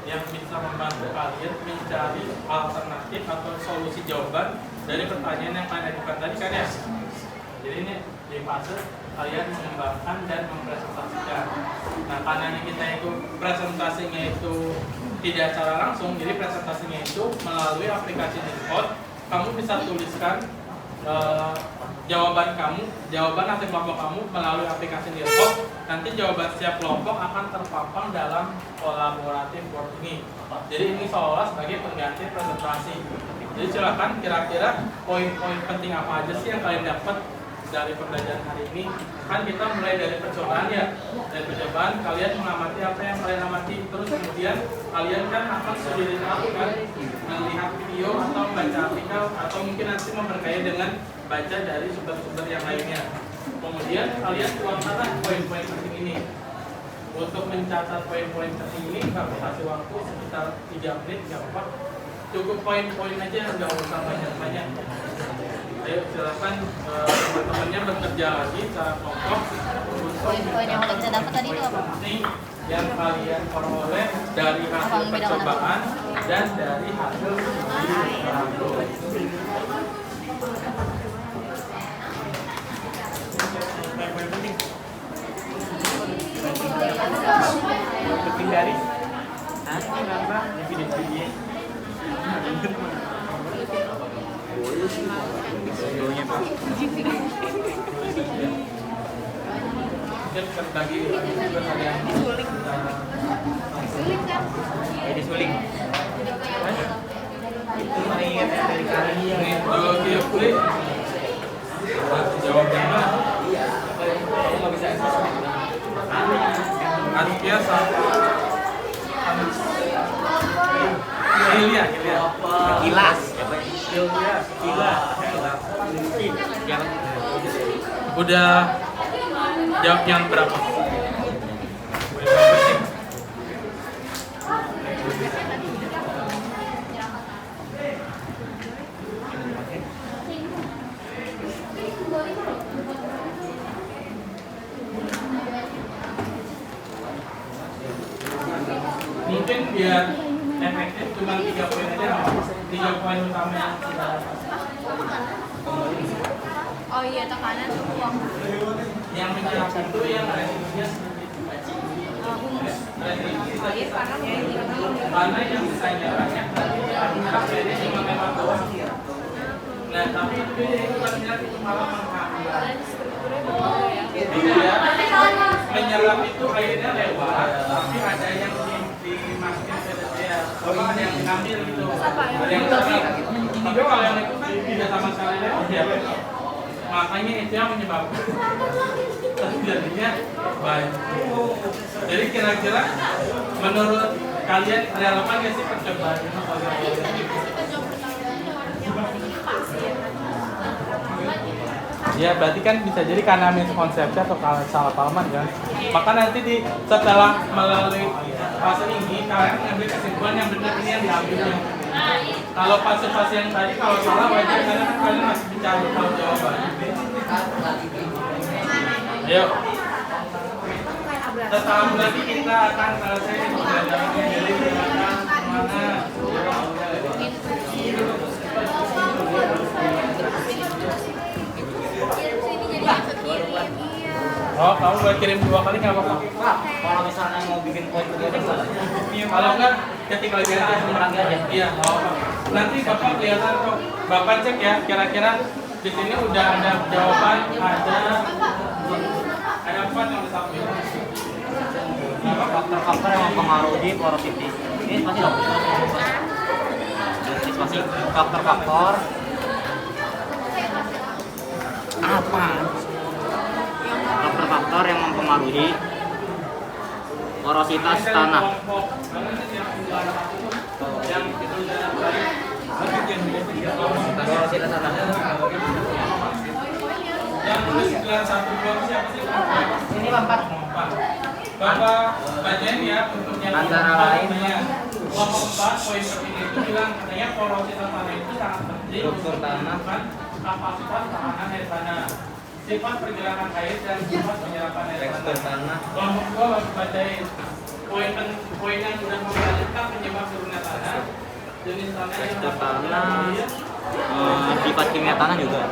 yang bisa membantu kalian mencari alternatif atau solusi jawaban dari pertanyaan yang kalian ajukan tadi kan ya. Jadi ini di fase kalian mengembangkan dan mempresentasikan. Nah, karena kita itu presentasinya itu tidak secara langsung, jadi presentasinya itu melalui aplikasi Discord. Kamu bisa tuliskan jawaban atau kelompok kamu melalui aplikasi Discord. Nanti jawaban setiap kelompok akan terpampang dalam kolaboratif board ini. Jadi ini seolah sebagai pengganti presentasi. Jadi silakan kira-kira poin-poin penting apa aja sih yang kalian dapat dari pembelajaran hari ini. Kan kita mulai dari percobaan ya. Dari percobaan kalian mengamati apa yang kalian amati, terus kemudian kalian kan akan sendiri tahu kan melihat video atau baca artikel atau mungkin nanti memperkaya dengan baca dari sumber-sumber yang lainnya. Kemudian kalian tuangkanlah poin-poin penting ini. Untuk mencatat poin-poin penting ini kamu kasih waktu sekitar 3 menit, nggak apa-apa. Cukup poin-poin aja, nggak usah banyak-banyak. Ayo silakan teman-temannya bekerja lagi secara kelompok. Poin-poin yang kita dapat tadi itu apa? Yang kalian peroleh dari hasil percobaan dan dari hasil studi. garis. Hah? Kenapa? Video-video. Videonya Pak. Mungkin berbagi juga kalian Disuling kan? Disuling. Itu mengingat dari kalian. ini dua giveaway. Jawabnya Kamu nggak bisa akses. Asia sama Gilia. Kilas. Gila. Yang Udah jawab yang berapa? Mungkin biar efektif cuma 3 poin aja, 3 poin utama yang kita Oh iya, tekanan semua. yang menjelaskan itu yang residunya mana yang sisanya banyak tadi kita pilih cuma memang doang. Nah tapi itu bukan bilang itu malah menghambat. Iya, menyerap itu airnya lewat, tapi ada yang dimasukin ke dia, ada yang ngambil gitu, ada yang serap. Tapi kalau yang itu kan tidak sama sekali lewat ya. Makanya itu yang menyebabkan terjadinya baik. Jadi kira-kira menurut kalian relevan nggak sih percobaan ini? Ya berarti kan bisa jadi karena miskonsepsi atau salah pahaman kan. Maka nanti setelah melalui fase ini kalian mengambil kesimpulan yang benar ini yang diambilnya. Kalau fase-fase yang tadi kalau salah wajar karena kan kalian masih bicara tahu jawabannya. Ayo. Setahun lagi kita akan selesai pembelajaran dari mana. Oh, kamu boleh kirim 2 kali nggak apa-apa? Kalau misalnya mau bikin poin begini gimana? Kalau enggak, ketik lagi aja. Iya, nanti Bapak kelihatan kok. Bapak cek ya, kira-kira di sini udah ada jawaban, ada 4 yang disamping. Faktor-faktor yang mempengaruhi porosity. Ini pasti dong. Ini pasti faktor-faktor apa? Faktor-faktor yang mempengaruhi porositas tanah. Porositas tanah. Yang tulis 912 siapa sih? Ini 4. Bapak bacain ya untuk yang antara lain kelompok 4 poin penting itu bilang katanya porositas tanah itu sangat penting struktur tanah, kapasitas tahanan air tanah, sifat pergerakan air dan sifat penyerapan air tanah. Kelompok 2 Bapak bacain poin yang sudah memperhatikan penyebab turunnya tanah, jenis tanah yang tekstur tanah, sifat kimia tanah juga.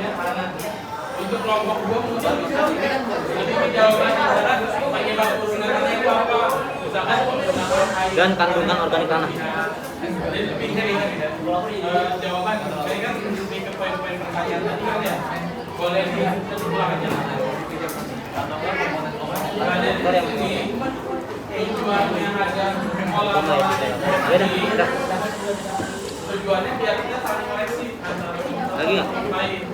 Untuk kelompok 2 mungkin bisa lebih jawabannya adalah penyebab turunnya tanah itu apa? Misalkan penggunaan air Dan kandungan organik tanah. Jadi lebih dari jawaban. Jadi kan lebih ke poin-poin pertanyaan tadi kan ya. Boleh diulang aja. Ada di sini tujuannya ada kolaborasi. Tujuannya biar kita saling koreksi antara Lagi nggak? baik.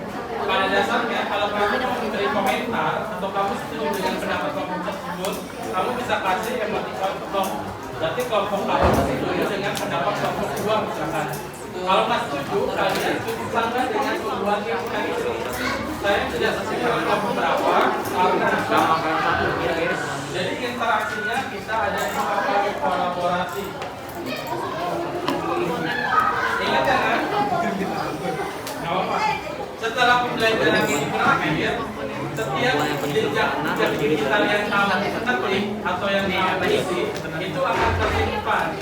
Pada dasarnya kalau kamu mau memberi komentar atau kamu setuju dengan pendapat kelompok tersebut, kamu bisa kasih emoticon ke kelompok. Berarti kelompok kamu setuju dengan pendapat kelompok 2 misalkan. Kalau nggak setuju, kalian sama dengan tujuan yang itu. Saya tidak setuju dengan kelompok berapa, karena satu. Jadi interaksinya kita ada di kolaborasi. Ingat kan? Nggak apa-apa. Setelah pembelajaran ini berakhir, setiap jejak diri kalian tahu ketik atau yang kamu isi itu akan tersimpan.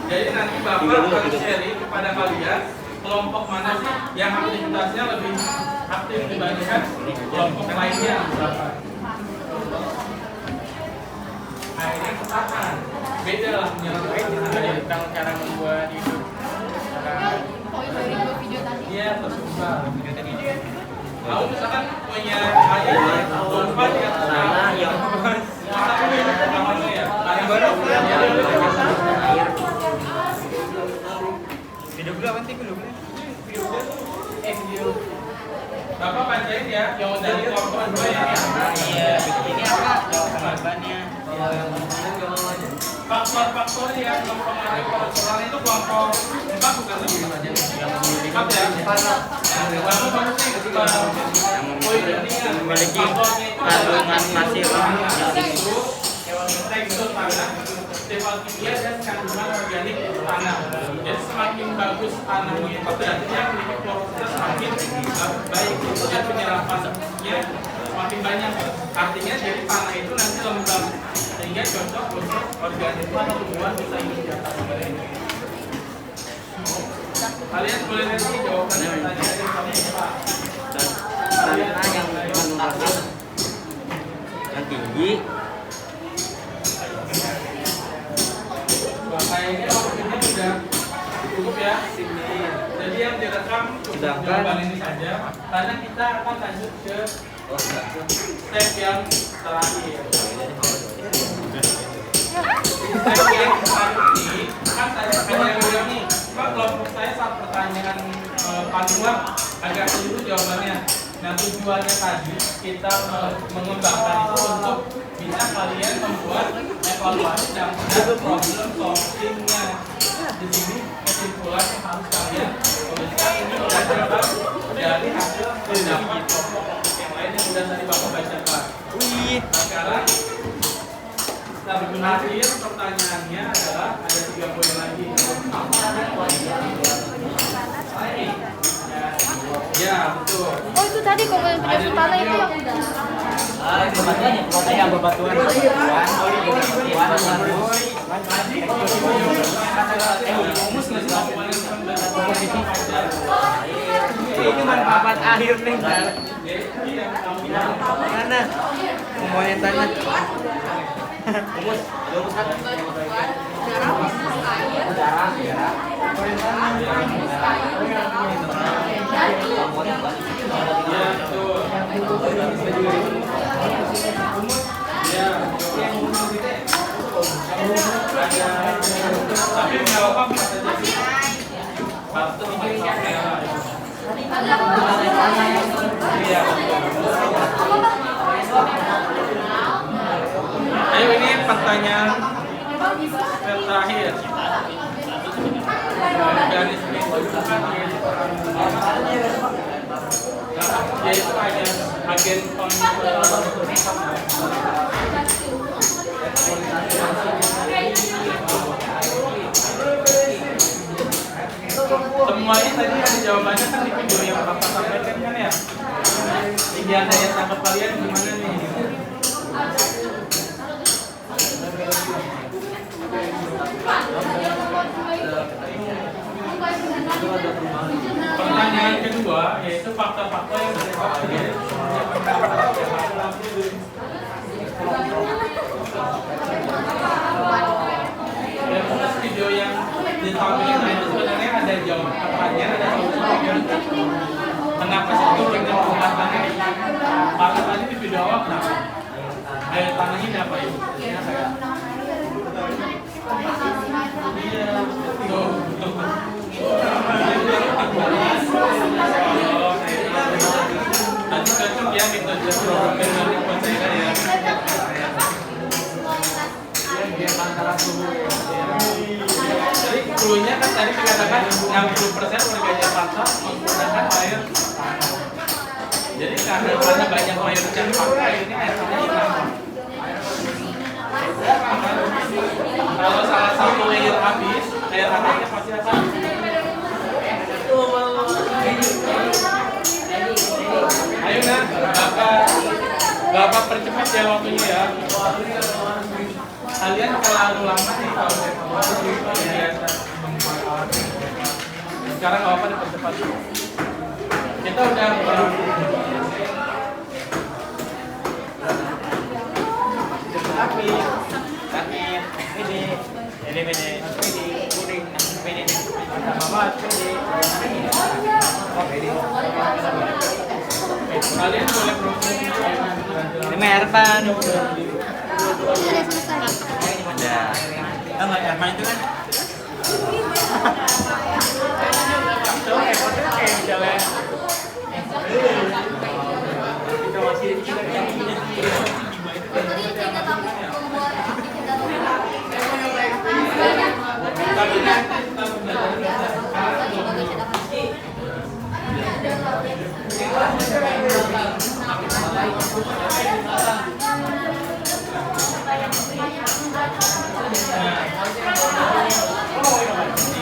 Jadi nanti Bapak akan sharing kepada kalian kelompok mana sih yang aktivitasnya lebih aktif dibandingkan kelompok lainnya berapa. Akhirnya kesalahan beda lah tentang cara membuat hidup. Poin dari 2 video tadi. Iya, tersumpah. Video tadi. Kamu misalkan punya ayat sumpah di atas nama yang ya. Ada baru video dulu apa nanti dulu? Video. Bapak bacain ya, yang dari kelompok 2 ya. Iya, ini apa jawabannya? Faktor-faktor yang mempengaruhi kolesterol itu kelompok 4 bukan lebih aja. 4 ya. Memiliki kandungan pasir tekstur tanah, sifat kimia dan kandungan organik tanah. Jadi semakin bagus tanahnya itu berarti dia memiliki porositas semakin baik dan penyerapannya semakin banyak. Artinya jadi tanah itu nanti lembab sehingga cocok untuk organisme atau tumbuhan bisa hidup di atas. Kalian boleh nanti jawabannya tanya dari kamu Pak. tanah yang mengandung pasir yang tinggi. Kayaknya waktu ini sudah cukup ya. Jadi yang direkam cukup jawaban ini saja. Karena kita akan lanjut ke step yang terakhir. Step yang terakhir ini kan saya hanya bilang nih, Pak kelompok saya saat pertanyaan panduan agak keliru jawabannya. Nah tujuannya tadi kita mengembangkan itu untuk bisa kalian membuat evaluasi dan problem solvingnya. Di sini kesimpulan yang harus kalian tuliskan ini berdasarkan dari hasil pendapat kelompok yang lain yang sudah tadi Bapak bacakan. Nah sekarang terakhir pertanyaannya adalah ada 3 poin lagi. Ya betul. Oh itu tadi komponen penyusun tanah itu yang udah. Bebatuan ya, bebatuan. Ini manfaat akhir nih. Mana? Komponen tanah. Umus, ada umus kan? Tapi nggak apa-apa bisa jadi. Ayo ini pertanyaan terakhir. Organisme itu kan yaitu agen semuanya tadi ada jawabannya kan di video yang Bapak sampaikan kan ya. Jadi ada yang tangkap kalian gimana nih? Pertanyaan kedua yaitu fakta-fakta yang bersifat video yang ditampilkan itu sebenarnya ada jawaban pertanyaan, ada solusi. Kenapa sih itu dengan rumah tanah? Karena tadi di video awal kenapa? Air tanah ini apa itu? Iya, tuh. Tadi cocok ya metode program dari kontainer ya. Jadi dulunya kan tadi dikatakan 60% warganya pasar menggunakan air tanah. Jadi karena banyak mayoritas pakai ini air tanah hilang. Kalau salah satu layer habis, air tanahnya pasti akan. Ayo nah, Bapak percepat ya waktunya ya. Kalian terlalu lama nih kalau biasa. Sekarang nggak apa dipercepat. Kita udah tapi ini Kalian boleh proses Ini Ervan. Udah selesai. Ada. Enggak Ervan itu kan?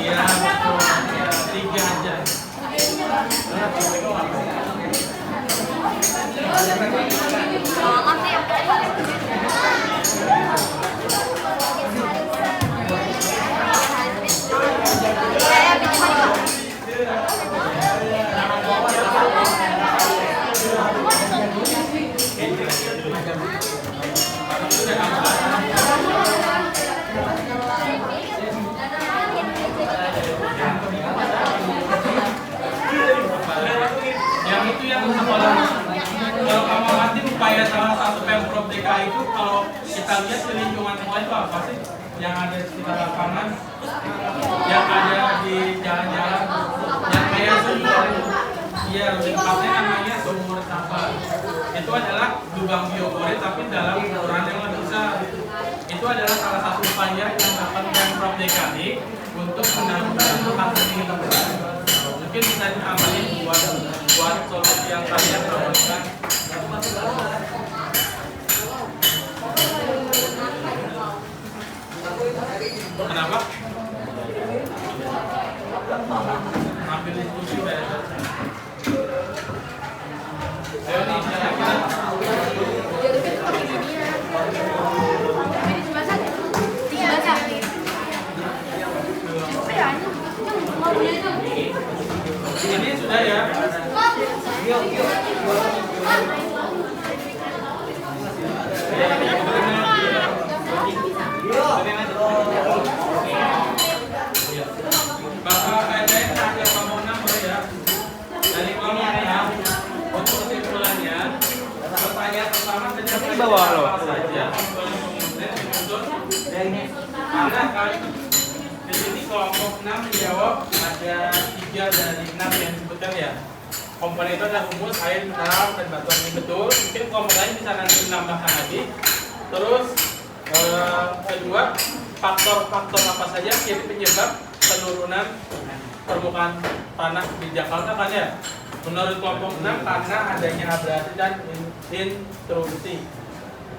Iya, betul. Ya, 3 aja. Yang itu yang sekolah. Kalau kamu amati upaya salah satu Pemprov DKI itu, kalau kita lihat di lingkungan sekolah itu apa sih? Yang ada di sekitar lapangan, yang ada di jalan-jalan, yang kayak sumur. Iya, lebih tepatnya namanya sumur sampah. Itu adalah lubang bioporit tapi dalam ukuran yang lebih besar. Itu adalah salah satu upaya yang dilakukan Pemprov DKI untuk menanggulangi hal ini. Mungkin bisa diamalin buat solusi yang kalian tawarkan. Kenapa? Ambil diskusi dari ayo nih, kira-kira ini sudah ya. Bapak ada kelompok 6 ya. Dari kelompok 6 untuk kesimpulannya, pertanyaan pertama Di bawah lo. apa saja karena kali di sini kelompok 6 menjawab ada 3 dari 6 yang disebutkan ya. Komponen itu adalah humus, air, mineral, dan batuan. Ini betul. Mungkin kelompok lain bisa nanti menambahkan lagi. Terus kedua, faktor-faktor apa saja yang penyebab penurunan permukaan tanah di Jakarta kan ya? Menurut kelompok 6 karena adanya abrasi dan intrusi.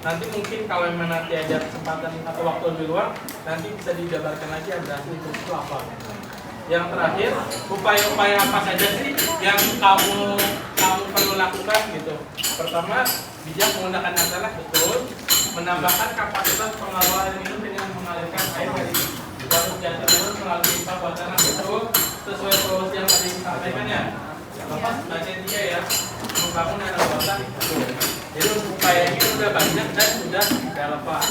Nanti mungkin kalau memang nanti ada kesempatan atau waktu lebih luang, nanti bisa dijabarkan lagi abrasi intrusi itu apa. Yang terakhir, upaya-upaya apa saja sih yang kamu perlu lakukan gitu. Pertama, bijak menggunakan tanah, betul. Menambahkan kapasitas pengelolaan air minum dengan mengalirkan air dari waduk jati turun melalui pipa bawah tanah, betul. Sesuai solusi yang tadi disampaikan ya. Bapak baca dia ya, membangun air bawah, betul. Jadi upaya ini sudah banyak dan sudah relevan.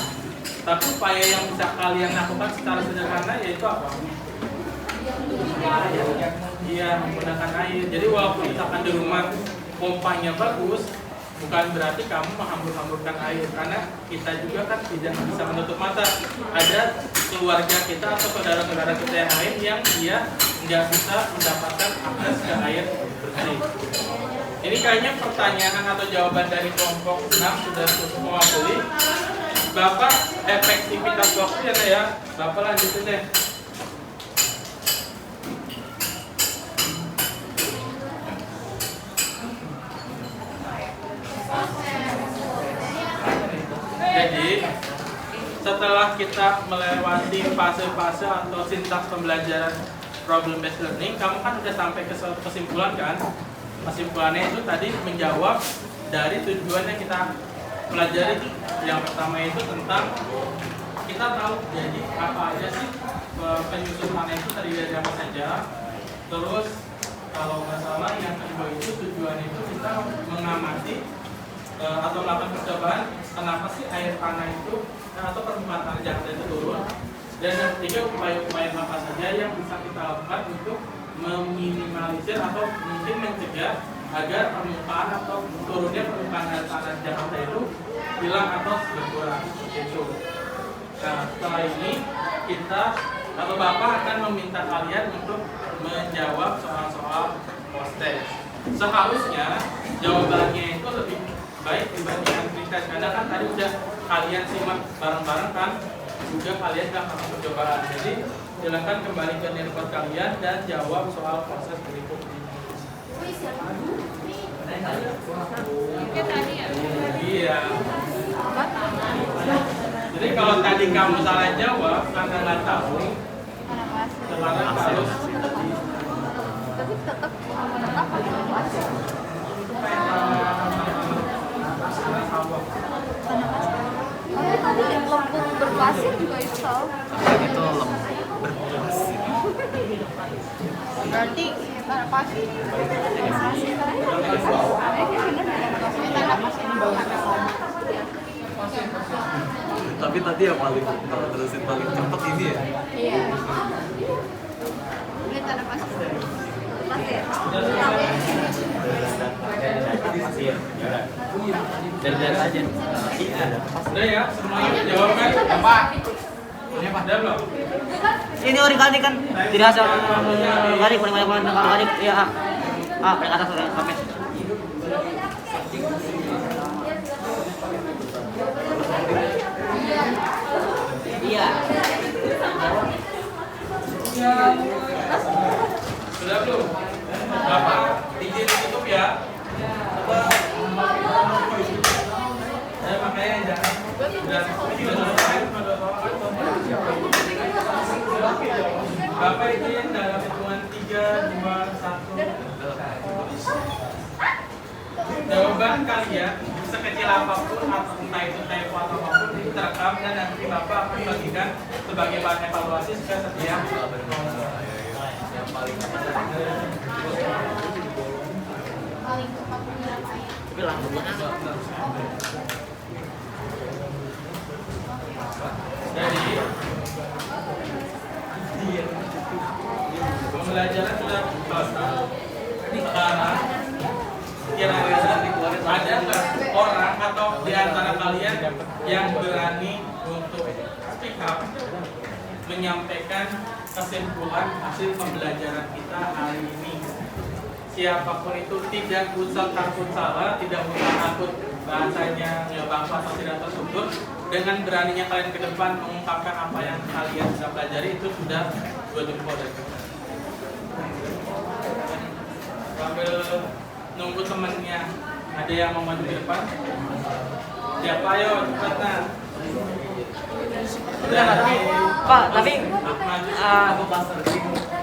Tapi upaya yang bisa kalian lakukan secara sederhana yaitu apa? Iya, menggunakan air. Jadi walaupun misalkan di rumah pompanya bagus, bukan berarti kamu menghambur-hamburkan air, karena kita juga kan tidak bisa menutup mata. Ada keluarga kita atau saudara-saudara kita yang lain yang dia nggak bisa mendapatkan akses ke air bersih. Ini kayaknya pertanyaan atau jawaban dari kelompok 6 sudah cukup mewakili. Bapak efektivitas waktu ya, Bapak lanjutin deh. Jadi setelah kita melewati fase-fase atau sintaks pembelajaran problem based learning, kamu kan sudah sampai ke kesimpulan kan? Kesimpulannya itu tadi menjawab dari tujuan yang kita pelajari. Yang pertama itu tentang kita tahu jadi apa aja sih penyusun tanah itu tadi dari apa saja. Terus kalau nggak salah yang kedua itu tujuan itu kita mengamati atau melakukan percobaan kenapa sih air tanah itu atau permukaan tanah Jakarta itu turun. Dan yang ketiga, upaya-upaya apa saja yang bisa kita lakukan untuk meminimalisir atau mungkin mencegah agar permukaan atau turunnya permukaan air tanah Jakarta itu hilang atau berkurang seperti itu. Nah, setelah ini kita atau Bapak akan meminta kalian untuk menjawab soal-soal post-test. Seharusnya jawabannya itu lebih baik dibandingkan pre-test, karena kan tadi udah kalian simak bareng-bareng kan, juga kalian gak akan percobaan. Jadi silakan kembali ke notebook kalian dan jawab soal proses berikut ini. Iya. Jadi kalau tadi kamu salah jawab karena nggak tahu, sekarang harus. Tapi tetap pasir. Tapi tadi lembut berpasir juga itu tahu. Itu lembut berpasir. Berarti tanah pasir. Tapi tadi yang paling terusin paling cepet ini ya. Iya. Ini tanah pasir. Pasir. Pasir. Dari aja. Udah ya, semuanya udah jawab kan? Pak. Udah belum? Ini organik kan tidak asal organik, paling banyak organik ya. Paling atas sampai. Iya. Sudah belum? Bapak izin tutup ya. Makanya jangan. Bapak izin dalam hitungan 3, 2, 1. Jawaban kalian sekecil apapun atau entah itu typo atau apapun itu terekam dan nanti Bapak akan bagikan sebagai bahan evaluasi ke setiap yang paling jadi pembelajaran sudah selesai. Sekarang kira-kira ada nggak orang atau di antara kalian yang berani untuk speak up menyampaikan kesimpulan hasil pembelajaran kita hari ini? Siapapun itu, tidak usah takut salah, tidak usah takut bahasanya ya bangsa atau tidak terstruktur. Dengan beraninya kalian ke depan mengungkapkan apa yang kalian sudah pelajari, itu sudah 2 jempol dari kita. Sambil nunggu temennya ada yang mau maju ke depan. Siapa? Ayo cepetan. Pak, tapi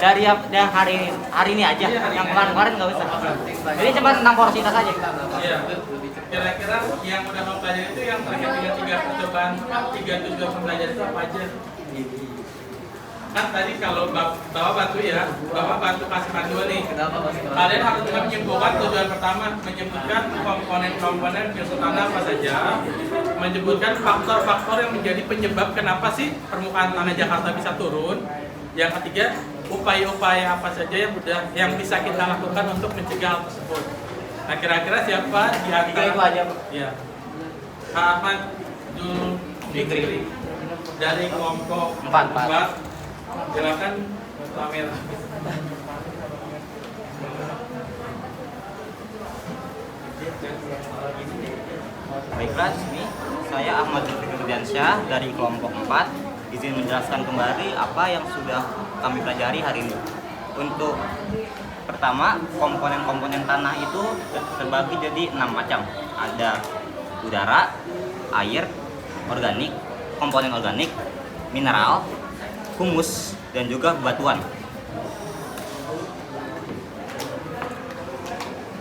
dari yang hari ini aja, yang kemarin nggak usah. Jadi cuma tentang porsi tas aja. Iya. Kira-kira yang udah kamu pelajari itu yang terkait dengan 3 percobaan, 3 tujuan pembelajaran itu apa aja? Kan tadi kalau Bapak bantu ya, Bapak bantu kasih panduan nih. Kalian harus menyimpulkan tujuan pertama, menyebutkan komponen-komponen filter tanah apa saja, menyebutkan faktor-faktor yang menjadi penyebab kenapa sih permukaan tanah Jakarta bisa turun. Yang ketiga, upaya-upaya apa saja yang bisa kita lakukan untuk mencegah hal tersebut. Nah, kira-kira siapa di antara itu aja, Pak? Iya. Ahmad Jul Fikri dari kelompok 4. Silakan kamera. Baiklah, ini saya Ahmad Fikriansyah dari kelompok 4. Izin menjelaskan kembali apa yang sudah kami pelajari hari ini. Untuk pertama, komponen-komponen tanah itu terbagi jadi 6 macam. Ada udara, air, organik, komponen organik, mineral, humus, dan juga bebatuan.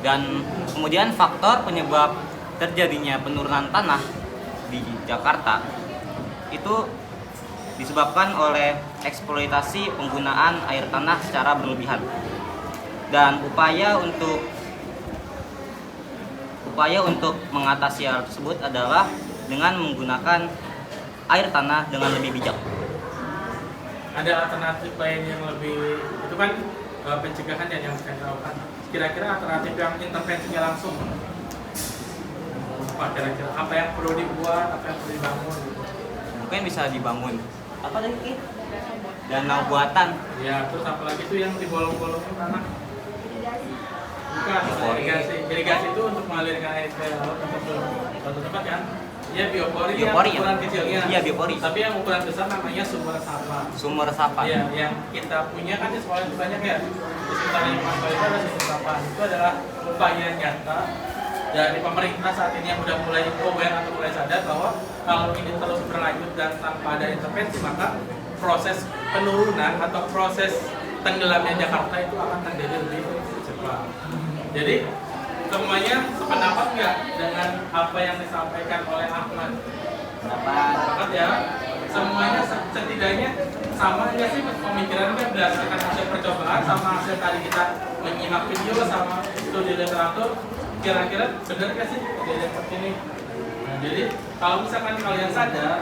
Dan kemudian faktor penyebab terjadinya penurunan tanah di Jakarta itu disebabkan oleh eksploitasi penggunaan air tanah secara berlebihan. Dan upaya untuk mengatasi hal tersebut adalah dengan menggunakan air tanah dengan lebih bijak. ada alternatif lain yang lebih, itu kan pencegahan yang bisa dilakukan. Kira-kira alternatif yang intervensinya langsung apa kira-kira? Apa yang perlu dibuat, apa yang perlu dibangun? Mungkin bisa dibangun apa lagi? Danau buatan. Ya, terus apa lagi tuh yang dibolong-bolongin tanah? Bukan, irigasi. Irigasi itu untuk mengalirkan air ke laut untuk suatu tempat kan? Ya, biopori yang ukuran kecilnya. Iya, biopori. Tapi yang ukuran besar namanya sumber resapan. Sumber resapan. Iya, yang kita punya kan di sekolah itu banyak ya. Di sekitar lingkungan sekolah itu ada sumber resapan. Itu adalah upaya nyata dari pemerintah saat ini yang sudah mulai aware atau mulai sadar bahwa kalau ini terus berlanjut dan tanpa ada intervensi, maka proses penurunan atau proses tenggelamnya Jakarta itu akan terjadi lebih cepat. Jadi semuanya sependapat nggak dengan apa yang disampaikan oleh Ahmad? Sepakat ya. Semuanya setidaknya sama nggak sih pemikirannya berdasarkan hasil percobaan sama hasil tadi kita menyimak video sama studi literatur. Kira-kira benar nggak sih kejadian seperti ini? Nah, jadi kalau misalkan kalian sadar,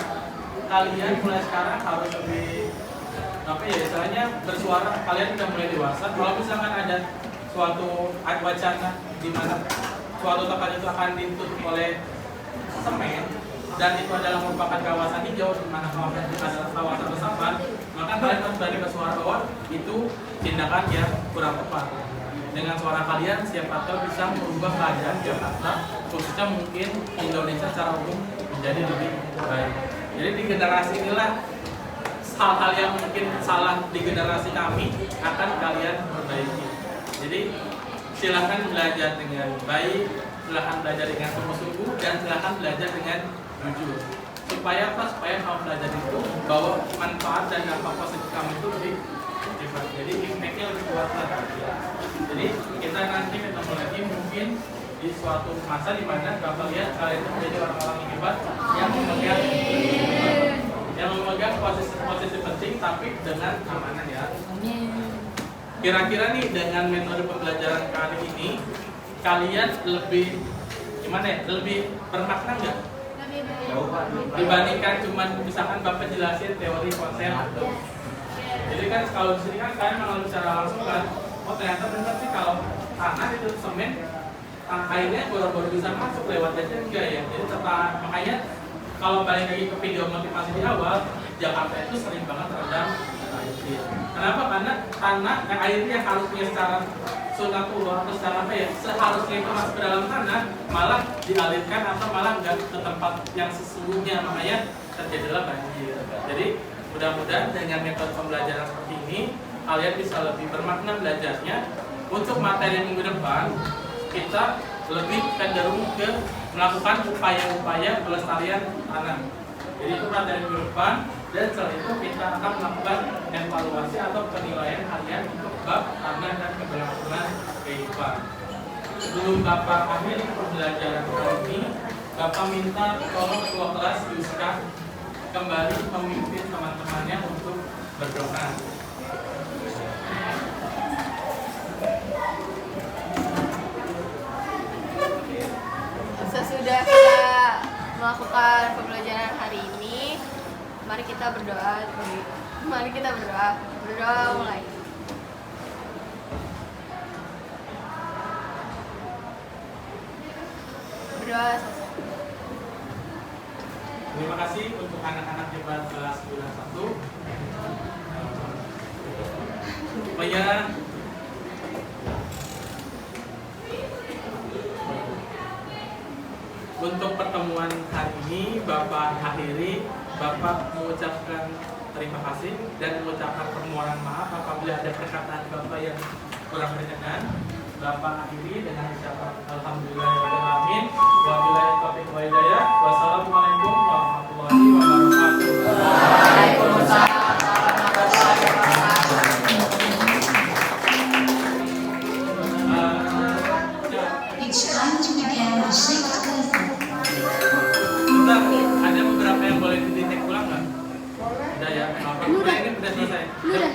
kalian mulai sekarang harus lebih apa ya istilahnya bersuara. Kalian sudah mulai dewasa. Kalau misalkan ada suatu wacana di mana suatu tempat itu akan ditutup oleh semen dan itu adalah merupakan kawasan hijau di mana kawasan itu adalah kawasan resapan, maka kalian harus berani bersuara bahwa itu tindakan yang kurang tepat. Dengan suara kalian siapa tahu bisa merubah keadaan Jakarta, khususnya mungkin Indonesia secara umum menjadi lebih baik. Jadi di generasi inilah hal-hal yang mungkin salah di generasi kami akan kalian perbaiki. Jadi silahkan belajar dengan baik, silahkan belajar dengan sungguh-sungguh, dan silahkan belajar dengan jujur. Supaya apa? Supaya kamu belajar itu bahwa manfaat dan dampak positif kamu itu lebih cepat. Jadi impact-nya lebih kuat lagi. Jadi kita nanti ketemu lagi mungkin di suatu masa di mana bakal lihat kalian itu menjadi orang-orang yang hebat yang memegang posisi penting tapi dengan amanah ya. Kira-kira nih dengan metode pembelajaran kali ini kalian lebih gimana ya? Lebih bermakna nggak? Dibandingkan cuman misalkan Bapak jelasin teori konsep. Jadi kan kalau di sini kan kalian mengalami secara langsung kan, oh ternyata benar sih kalau tanah itu semen, airnya baru bisa masuk lewat aja enggak ya. Jadi tertahan. Makanya kalau balik lagi ke video motivasi di awal, Jakarta itu sering banget terendam banjir. Kenapa? Karena tanah airnya harusnya secara sunatullah atau secara apa ya, seharusnya itu masuk ke dalam tanah, malah dialirkan atau malah nggak ke tempat yang sesungguhnya, makanya terjadilah banjir. Jadi mudah-mudahan dengan metode pembelajaran seperti ini kalian bisa lebih bermakna belajarnya. Untuk materi minggu depan kita lebih cenderung ke melakukan upaya-upaya pelestarian tanah. Jadi itu materi minggu depan, dan setelah itu kita akan melakukan evaluasi atau penilaian harian untuk bab tanah dan keberlangsungan kehidupan. Sebelum Bapak akhir pembelajaran kali ini, Bapak minta tolong ketua kelas Yuska kembali memimpin teman-temannya untuk berdoa. Sesudah kita melakukan pembelajaran hari ini, mari kita berdoa. Mari kita berdoa. Berdoa mulai. Berdoa. Terima kasih untuk anak-anak hebat kelas 1. Supaya untuk pertemuan hari ini Bapak akhiri, Bapak mengucapkan terima kasih dan mengucapkan permohonan maaf apabila ada perkataan Bapak yang kurang berkenan. Bapak akhiri dengan ucapan alhamdulillahirobbilalamin. Wabillahi taufiq wal hidayah. Wassalamualaikum warahmatullahi wabarakatuh. Waalaikumsalam warahmatullahi wabarakatuh. It's time to begin the sixth lesson. Bentar, ada beberapa yang boleh didetek ulang nggak? Udah ya, ini udah selesai. Udah.